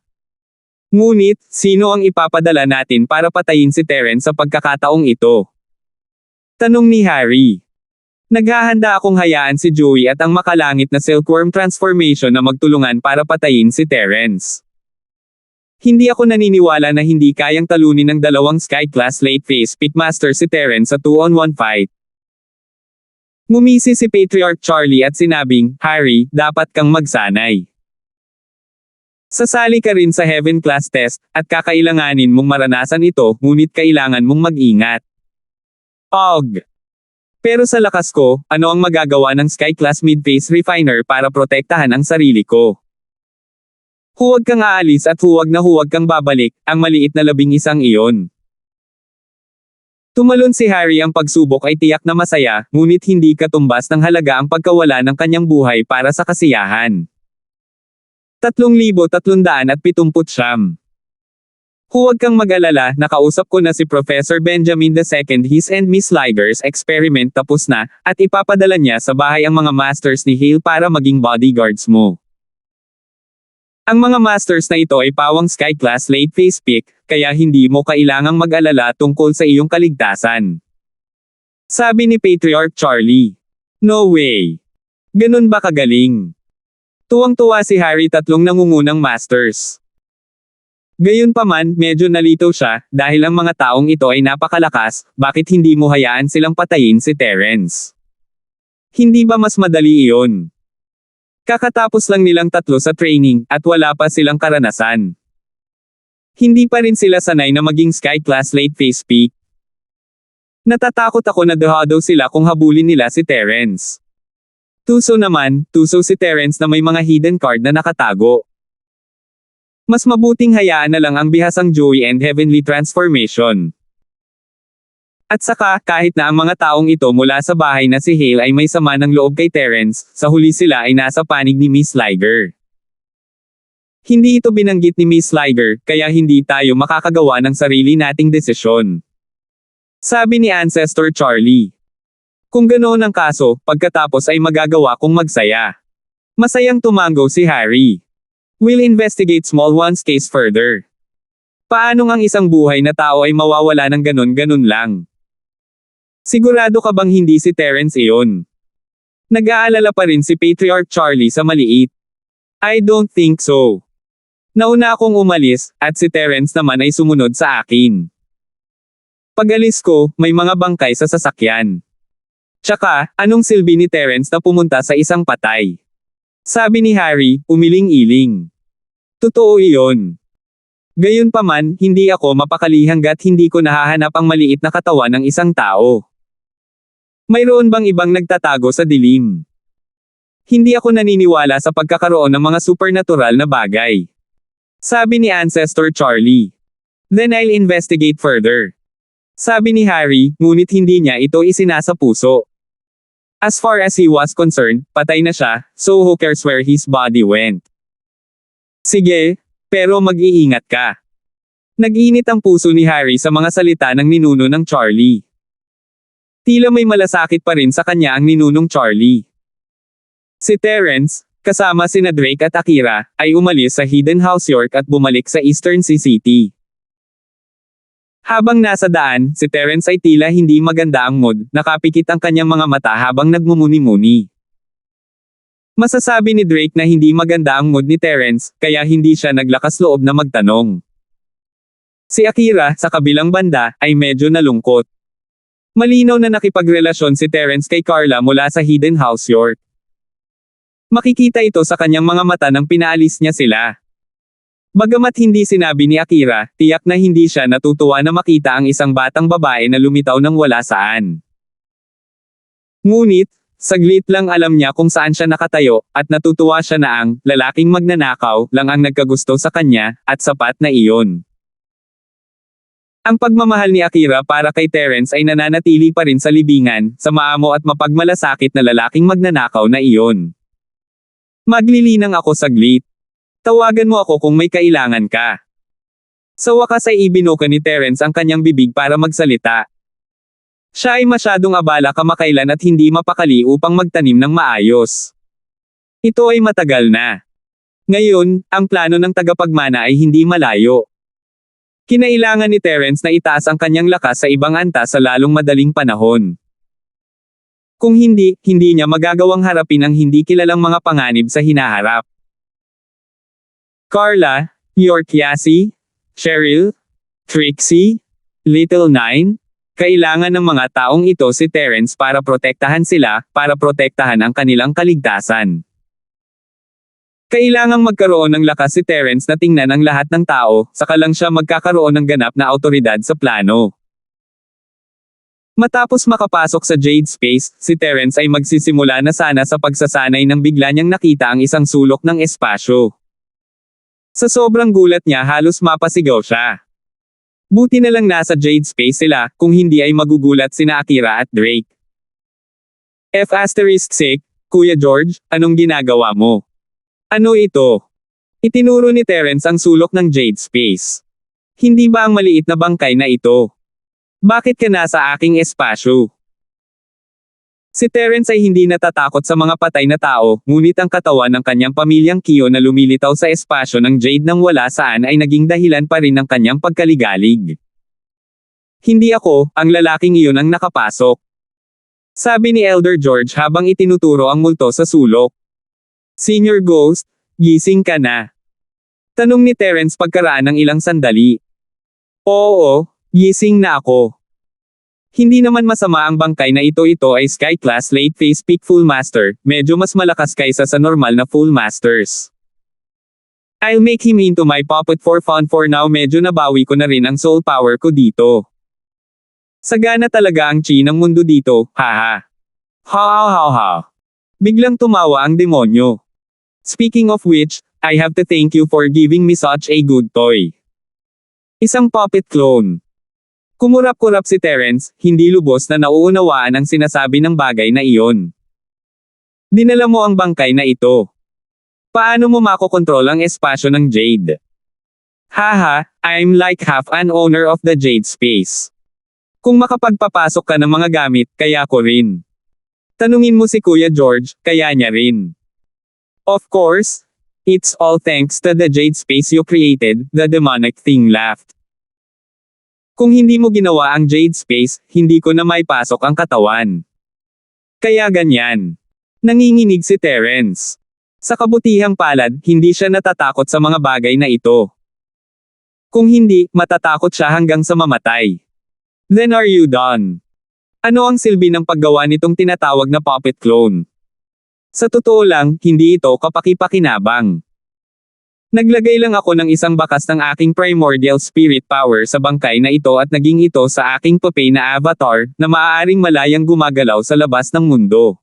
Ngunit, sino ang ipapadala natin para patayin si Terence sa pagkakataong ito? Tanong ni Harry. Naghahanda akong hayaan si Joey at ang makalangit na silkworm transformation na magtulungan para patayin si Terence. Hindi ako naniniwala na hindi kayang talunin ng dalawang Sky-class late phase Pitmaster si Terence sa 2-on-1 fight. Ngumisi si Patriarch Charlie at sinabing, Harry, dapat kang magsanay. Sasali ka rin sa Heaven Class test, at kakailanganin mong maranasan ito, ngunit kailangan mong mag-ingat. Og. Pero sa lakas ko, ano ang magagawa ng Sky-class mid-phase refiner para protektahan ang sarili ko? Huwag kang aalis at huwag kang babalik, ang maliit na 11 iyon. Tumalon si Harry, ang pagsubok ay tiyak na masaya, ngunit hindi katumbas ng halaga ang pagkawala ng kanyang buhay para sa kasiyahan. 3,379. Huwag kang mag-alala, nakausap ko na si Professor Benjamin II. His and Miss Liger's experiment tapos na, at ipapadala niya sa bahay ang mga masters ni Hale para maging bodyguards mo. Ang mga masters na ito ay pawang Sky-class late phase pick, kaya hindi mo kailangang mag-alala tungkol sa iyong kaligtasan. Sabi ni Patriarch Charlie. No way. Ganun ba kagaling? Tuwang-tuwa si Harry, tatlong nangungunang masters. Gayunpaman, medyo nalito siya, dahil ang mga taong ito ay napakalakas, bakit hindi mo hayaan silang patayin si Terence? Hindi ba mas madali iyon? Kakatapos lang nilang tatlo sa training, at wala pa silang karanasan. Hindi pa rin sila sanay na maging Sky-class late phase peak. Natatakot ako na dehado sila kung habulin nila si Terence. Tuso si Terence na may mga hidden card na nakatago. Mas mabuting hayaan na lang ang bihasang Joey and Heavenly Transformation. At saka, kahit na ang mga taong ito mula sa bahay na si Hale ay may sama ng loob kay Terence, sa huli sila ay nasa panig ni Miss Liger. Hindi ito binanggit ni Miss Liger, kaya hindi tayo makakagawa ng sarili nating desisyon. Sabi ni Ancestor Charlie. Kung ganoon ang kaso, pagkatapos ay magagawa kong magsaya. Masayang tumango si Harry. We'll investigate small one's case further. Paanong ang isang buhay na tao ay mawawala ng ganun-ganun lang? Sigurado ka bang hindi si Terence iyon? Nag-aalala pa rin si Patriarch Charlie sa maliit. I don't think so. Nauna akong umalis, at si Terence naman ay sumunod sa akin. Pag-alis ko, may mga bangkay sa sasakyan. Tsaka, anong silbi ni Terence na pumunta sa isang patay? Sabi ni Harry, umiling-iling. Totoo iyon. Gayunpaman, hindi ako mapakali hanggat hindi ko nahahanap ang maliit na katawan ng isang tao. Mayroon bang ibang nagtatago sa dilim? Hindi ako naniniwala sa pagkakaroon ng mga supernatural na bagay. Sabi ni Ancestor Charlie. Then I'll investigate further. Sabi ni Harry, ngunit hindi niya ito isinasa puso. As far as he was concerned, patay na siya, so who cares where his body went? Sige, pero mag-iingat ka. Nag-init ang puso ni Harry sa mga salita ng ninuno ng Charlie. Tila may malasakit pa rin sa kanya ang ninunong Charlie. Si Terence, kasama sina Drake at Akira, ay umalis sa Hidden House York at bumalik sa Eastern Sea City. Habang nasa daan, si Terence ay tila hindi maganda ang mood, nakapikit ang kanyang mga mata habang nagmumuni-muni. Masasabi ni Drake na hindi maganda ang mood ni Terence, kaya hindi siya naglakas loob na magtanong. Si Akira, sa kabilang banda, ay medyo nalungkot. Malinaw na nakipagrelasyon si Terence kay Carla mula sa Hidden House York. Makikita ito sa kanyang mga mata nang pinaalis niya sila. Bagamat hindi sinabi ni Akira, tiyak na hindi siya natutuwa na makita ang isang batang babae na lumitaw ng wala saan. Ngunit, saglit lang alam niya kung saan siya nakatayo, at natutuwa siya na ang lalaking magnanakaw lang ang nagkagusto sa kanya, at sapat na iyon. Ang pagmamahal ni Akira para kay Terence ay nananatili pa rin sa libingan, sa maamo at mapagmalasakit na lalaking magnanakaw na iyon. Maglilinang ako saglit. Tawagan mo ako kung may kailangan ka. Sa wakas ay ibinuka ni Terence ang kanyang bibig para magsalita. Siya ay masyadong abala kamakailan at hindi mapakali upang magtanim ng maayos. Ito ay matagal na. Ngayon, ang plano ng tagapagmana ay hindi malayo. Kinailangan ni Terence na itaas ang kanyang lakas sa ibang antas sa lalong madaling panahon. Kung hindi, hindi niya magagawang harapin ang hindi kilalang mga panganib sa hinaharap. Carla, York Yassi, Cheryl, Trixie, Little Nine, kailangan ng mga taong ito si Terence para protektahan sila, para protektahan ang kanilang kaligtasan. Kailangang magkaroon ng lakas si Terence na tingnan ang lahat ng tao, saka lang siya magkakaroon ng ganap na awtoridad sa plano. Matapos makapasok sa Jade Space, si Terence ay magsisimula na sana sa pagsasanay nang bigla niyang nakita ang isang sulok ng espasyo. Sa sobrang gulat niya halos mapasigaw siya. Buti na lang nasa Jade Space sila, kung hindi ay magugulat sina Akira at Drake. F***, Kuya George, anong ginagawa mo? Ano ito? Itinuro ni Terence ang sulok ng Jade Space. Hindi ba ang maliit na bangkay na ito? Bakit ka nasa aking espasyo? Si Terence ay hindi natatakot sa mga patay na tao, ngunit ang katawan ng kanyang pamilyang Kyo na lumilitaw sa espasyo ng Jade nang wala saan ay naging dahilan pa rin ng kanyang pagkaligalig. Hindi ako, ang lalaking iyon ang nakapasok. Sabi ni Elder George habang itinuturo ang multo sa sulok. Senior Ghost, gising ka na. Tanong ni Terence pagkaraan ng ilang sandali. Oo, gising na ako. Hindi naman masama ang bangkay na ito ay Sky Class Late Phase Peak Full Master, medyo mas malakas kaysa sa normal na Full Masters. I'll make him into my puppet for fun for now, medyo nabawi ko na rin ang soul power ko dito. Sagana talaga ang chi ng mundo dito, haha. Ha. Biglang tumawa ang demonyo. Speaking of which, I have to thank you for giving me such a good toy. Isang puppet clone. Kumurap-kurap si Terence, hindi lubos na nauunawaan ang sinasabi ng bagay na iyon. Dinala mo ang bangkay na ito. Paano mo makokontrol ang espasyo ng Jade? Haha, I'm like half an owner of the Jade Space. Kung makapagpapasok ka ng mga gamit, kaya ko rin. Tanungin mo si Kuya George, kaya niya rin. Of course, it's all thanks to the Jade Space you created, the demonic thing laughed. Kung hindi mo ginawa ang Jade Space, hindi ko na maipasok ang katawan. Kaya ganyan. Nanginginig si Terence. Sa kabutihang palad, hindi siya natatakot sa mga bagay na ito. Kung hindi, matatakot siya hanggang sa mamatay. Then are you done? Ano ang silbi ng paggawa nitong tinatawag na puppet clone? Sa totoo lang, hindi ito kapaki-pakinabang. Naglagay lang ako ng isang bakas ng aking primordial spirit power sa bangkay na ito at naging ito sa aking papay na avatar, na maaaring malayang gumagalaw sa labas ng mundo.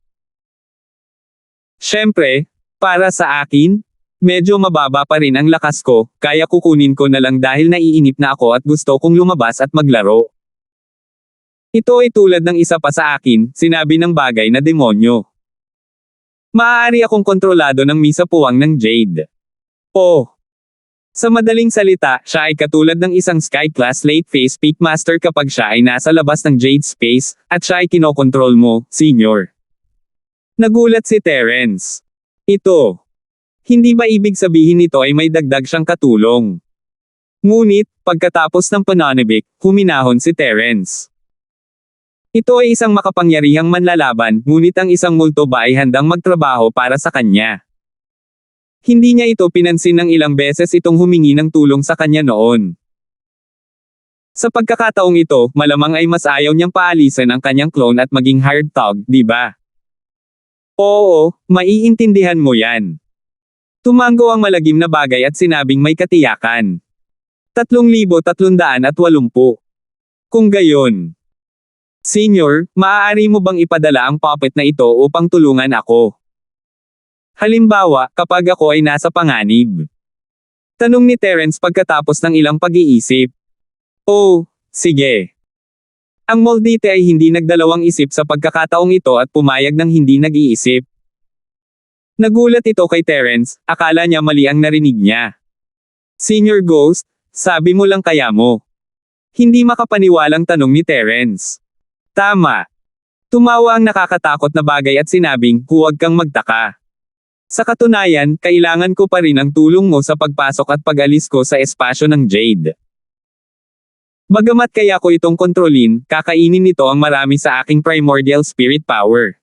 Siyempre, para sa akin, medyo mababa pa rin ang lakas ko, kaya kukunin ko na lang dahil naiinip na ako at gusto kong lumabas at maglaro. Ito ay tulad ng isa pa sa akin, sinabi ng bagay na demonyo. Maaari akong kontrolado ng misa puwang ng Jade. Oh. Sa madaling salita, siya ay katulad ng isang Sky Class Late Phase Peak Master kapag siya ay nasa labas ng Jade Space, at siya ay kinokontrol mo, Senior. Nagulat si Terence. Ito. Hindi ba ibig sabihin nito ay may dagdag siyang katulong? Ngunit, pagkatapos ng pananabik, huminahon si Terence. Ito ay isang makapangyarihang manlalaban, ngunit ang isang multo ba ay handang magtrabaho para sa kanya. Hindi niya ito pinansin ng ilang beses itong humingi ng tulong sa kanya noon. Sa pagkakataong ito, malamang ay mas ayaw niyang paalisan ang kanyang clone at maging hired thug, di ba? Oo, maiintindihan mo yan. Tumango ang malagim na bagay at sinabing may katiyakan. 3,380. Kung gayon. Senior, maaari mo bang ipadala ang puppet na ito upang tulungan ako? Halimbawa, kapag ako ay nasa panganib. Tanong ni Terence pagkatapos ng ilang pag-iisip. Oh, sige. Ang Moldite ay hindi nagdalawang isip sa pagkakataong ito at pumayag ng hindi nag-iisip. Nagulat ito kay Terence, akala niya mali ang narinig niya. Senior Ghost, sabi mo lang kaya mo. Hindi makapaniwalang tanong ni Terence. Tama. Tumawa ang nakakatakot na bagay at sinabing, huwag kang magtaka. Sa katunayan, kailangan ko pa rin ang tulong mo sa pagpasok at pag-alis ko sa espasyo ng Jade. Bagamat kaya ko itong kontrolin, kakainin nito ang marami sa aking primordial spirit power.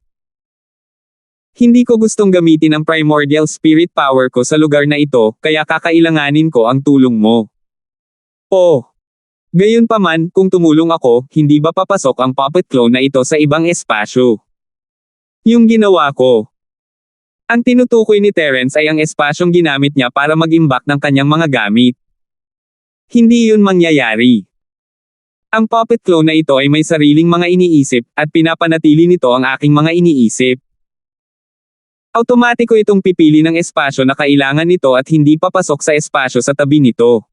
Hindi ko gustong gamitin ang primordial spirit power ko sa lugar na ito, kaya kakailanganin ko ang tulong mo. Oh! Gayunpaman, kung tumulong ako, hindi ba papasok ang puppet clone na ito sa ibang espasyo? Yung ginawa ko. Ang tinutukoy ni Terence ay ang espasyong ginamit niya para mag-imbak ng kanyang mga gamit. Hindi yun mangyayari. Ang puppet clone na ito ay may sariling mga iniisip, at pinapanatili nito ang aking mga iniisip. Automatiko itong pipili ng espasyo na kailangan nito at hindi papasok sa espasyo sa tabi nito.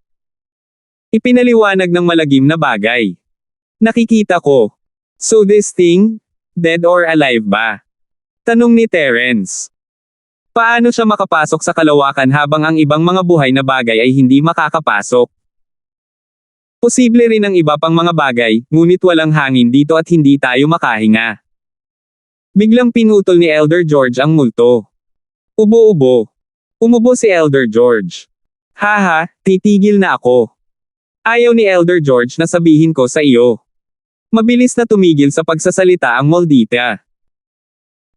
Ipinaliwanag ng malagim na bagay. Nakikita ko. So this thing? Dead or alive ba? Tanong ni Terence. Paano siya makapasok sa kalawakan habang ang ibang mga buhay na bagay ay hindi makakapasok? Posible rin ang iba pang mga bagay, ngunit walang hangin dito at hindi tayo makahinga. Biglang pinutol ni Elder George ang multo. Ubo-ubo. Umubo si Elder George. Haha, titigil na ako. Ayaw ni Elder George na sabihin ko sa iyo. Mabilis na tumigil sa pagsasalita ang Moldita.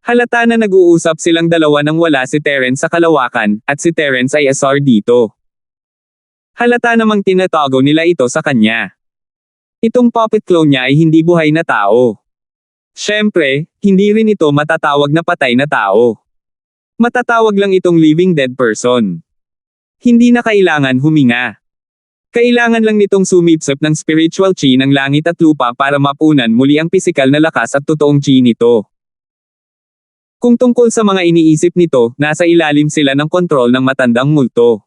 Halata na nag-uusap silang dalawa nang wala si Terence sa kalawakan, at si Terence ay asar dito. Halata namang tinatago nila ito sa kanya. Itong puppet clone niya ay hindi buhay na tao. Siyempre, hindi rin ito matatawag na patay na tao. Matatawag lang itong living dead person. Hindi na kailangan huminga. Kailangan lang nitong sumipsip ng spiritual chi ng langit at lupa para mapunan muli ang pisikal na lakas at totoong chi nito. Kung tungkol sa mga iniisip nito, nasa ilalim sila ng kontrol ng matandang multo.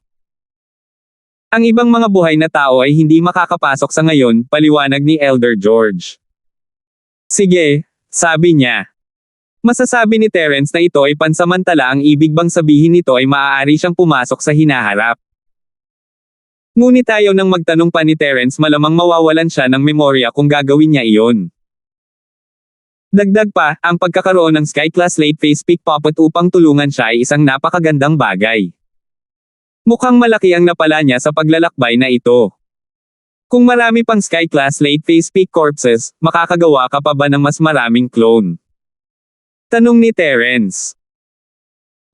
Ang ibang mga buhay na tao ay hindi makakapasok sa ngayon, paliwanag ni Elder George. Sige, sabi niya. Masasabi ni Terence na ito ay pansamantala, ang ibig bang sabihin nito ay maaari siyang pumasok sa hinaharap. Ngunit ayaw nang magtanong pa ni Terence, malamang mawawalan siya ng memorya kung gagawin niya iyon. Dagdag pa, ang pagkakaroon ng Sky-class late phase peak puppet upang tulungan siya ay isang napakagandang bagay. Mukhang malaki ang napala niya sa paglalakbay na ito. Kung marami pang Sky-class late phase peak corpses, makakagawa ka pa ba ng mas maraming clone? Tanong ni Terence.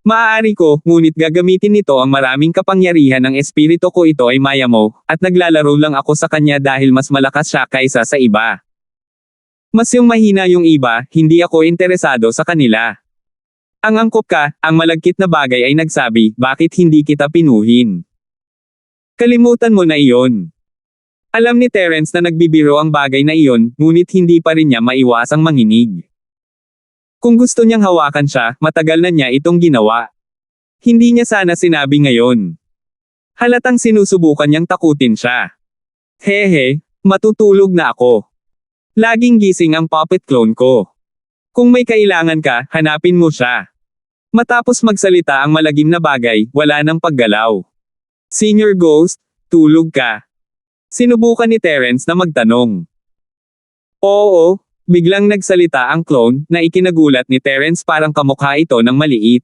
Maaari ko, ngunit gagamitin nito ang maraming kapangyarihan ng espiritu ko. Ito ay maya mo, at naglalaro lang ako sa kanya dahil mas malakas siya kaysa sa iba. Mas yung mahina yung iba, hindi ako interesado sa kanila. Ang angkop ka, ang malagkit na bagay ay nagsabi, bakit hindi kita pinuhin? Kalimutan mo na iyon. Alam ni Terence na nagbibiro ang bagay na iyon, ngunit hindi pa rin niya maiwasang manginig. Kung gusto niyang hawakan siya, matagal na niya itong ginawa. Hindi niya sana sinabi ngayon. Halatang sinusubukan niyang takutin siya. Hehe, matutulog na ako. Laging gising ang puppet clone ko. Kung may kailangan ka, hanapin mo siya. Matapos magsalita ang malagim na bagay, wala nang paggalaw. Senior Ghost, tulog ka. Sinubukan ni Terence na magtanong. Oo, biglang nagsalita ang clone, na ikinagulat ni Terence, parang kamukha ito ng maliit.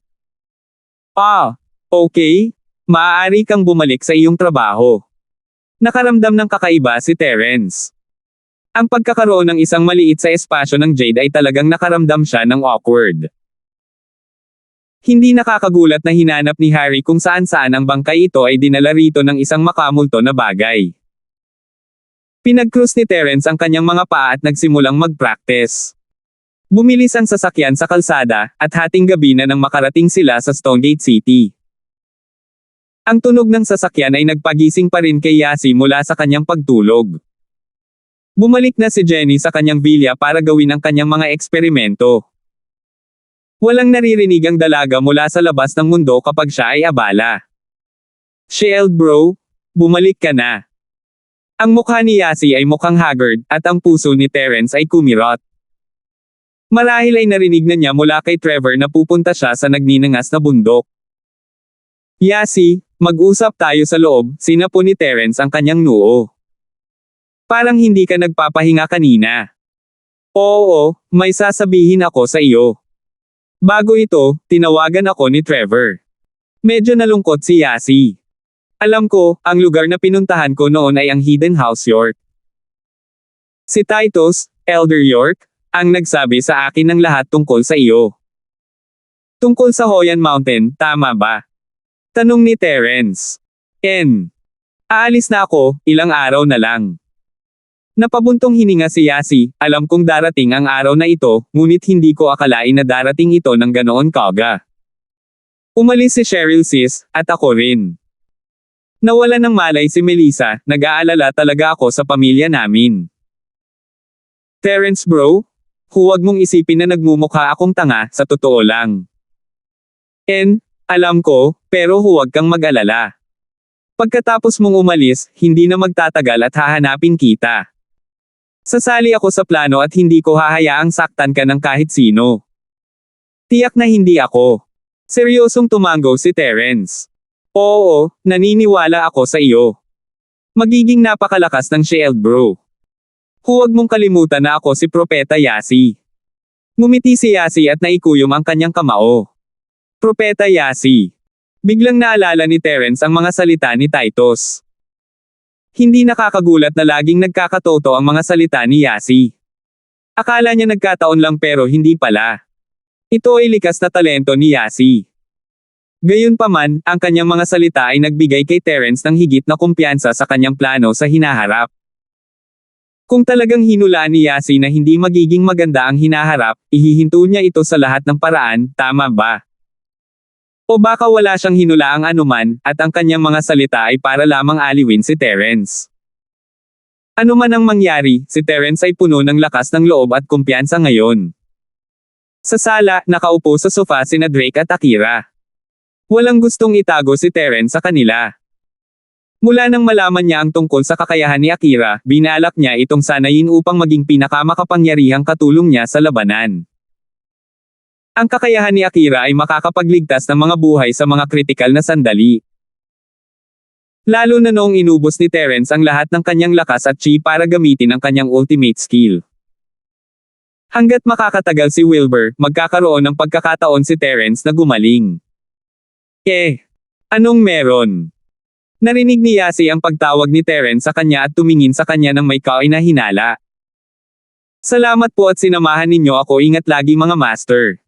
Okay. Maaari kang bumalik sa iyong trabaho. Nakaramdam ng kakaiba si Terence. Ang pagkakaroon ng isang maliit sa espasyo ng Jade ay talagang nakaramdam siya ng awkward. Hindi nakakagulat na hinanap ni Harry kung saan-saan ang bangkay. Ito ay dinala rito ng isang makamulto na bagay. Pinag-cruise ni Terence ang kanyang mga paa at nagsimulang mag-practice. Bumilis ang sasakyan sa kalsada, at hating gabi na nang makarating sila sa Stonegate City. Ang tunog ng sasakyan ay nagpagising pa rin kay Yasi mula sa kanyang pagtulog. Bumalik na si Jenny sa kanyang villa para gawin ang kanyang mga eksperimento. Walang naririnig ang dalaga mula sa labas ng mundo kapag siya ay abala. Shield bro, bumalik ka na. Ang mukha ni Yasi ay mukhang haggard, at ang puso ni Terence ay kumirot. Marahil ay narinig na niya mula kay Trevor na pupunta siya sa nagninangas na bundok. Yasi, mag-usap tayo sa loob, sinapo ni Terence ang kanyang noo. Parang hindi ka nagpapahinga kanina. Oo, may sasabihin ako sa iyo. Bago ito, tinawagan ako ni Trevor. Medyo nalungkot si Yasi. Alam ko, ang lugar na pinuntahan ko noon ay ang Hidden House York. Si Titus, Elder York, ang nagsabi sa akin ng lahat tungkol sa iyo. Tungkol sa Hoyan Mountain, tama ba? Tanong ni Terence. Aalis na ako, ilang araw na lang. Napabuntong hininga si Yasi, alam kong darating ang araw na ito, ngunit hindi ko akalain na darating ito ng ganoon kaga. Umalis si Cheryl sis, at ako rin. Nawala ng malay si Melissa, nag-aalala talaga ako sa pamilya namin. Terence bro, huwag mong isipin na nagmumukha akong tanga, sa totoo lang. Alam ko, pero huwag kang mag-alala. Pagkatapos mong umalis, hindi na magtatagal at hahanapin kita. Sasali ako sa plano at hindi ko hahayaang saktan ka ng kahit sino. Tiyak na hindi ako. Seryosong tumango si Terence. Oo, naniniwala ako sa iyo. Magiging napakalakas ng shield bro. Huwag mong kalimutan na ako si Propeta Yasi. Ngumiti si Yasi at naikuyom ang kanyang kamao. Propeta Yasi. Biglang naalala ni Terence ang mga salita ni Titus. Hindi nakakagulat na laging nagkakatoto ang mga salita ni Yasi. Akala niya nagkataon lang pero hindi pala. Ito ay likas na talento ni Yasi. Gayunpaman, ang kanyang mga salita ay nagbigay kay Terence ng higit na kumpiyansa sa kanyang plano sa hinaharap. Kung talagang hinulaan ni Yasi na hindi magiging maganda ang hinaharap, ihihinto niya ito sa lahat ng paraan, tama ba? O baka wala siyang hinulaang anuman, at ang kanyang mga salita ay para lamang aliwin si Terence. Ano man ang mangyari, si Terence ay puno ng lakas ng loob at kumpiyansa ngayon. Sa sala, nakaupo sa sofa sina Drake at Akira. Walang gustong itago si Terence sa kanila. Mula nang malaman niya ang tungkol sa kakayahan ni Akira, binalak niya itong sanayin upang maging pinakamakapangyarihang katulong niya sa labanan. Ang kakayahan ni Akira ay makakapagligtas ng mga buhay sa mga kritikal na sandali. Lalo na noong inubos ni Terence ang lahat ng kanyang lakas at chi para gamitin ang kanyang ultimate skill. Hanggat makakatagal si Wilbur, magkakaroon ng pagkakataon si Terence na gumaling. Anong meron? Narinig ni Yasi ang pagtawag ni Terence sa kanya at tumingin sa kanya ng may kainahinala. Salamat po at sinamahan ninyo ako, ingat lagi mga master.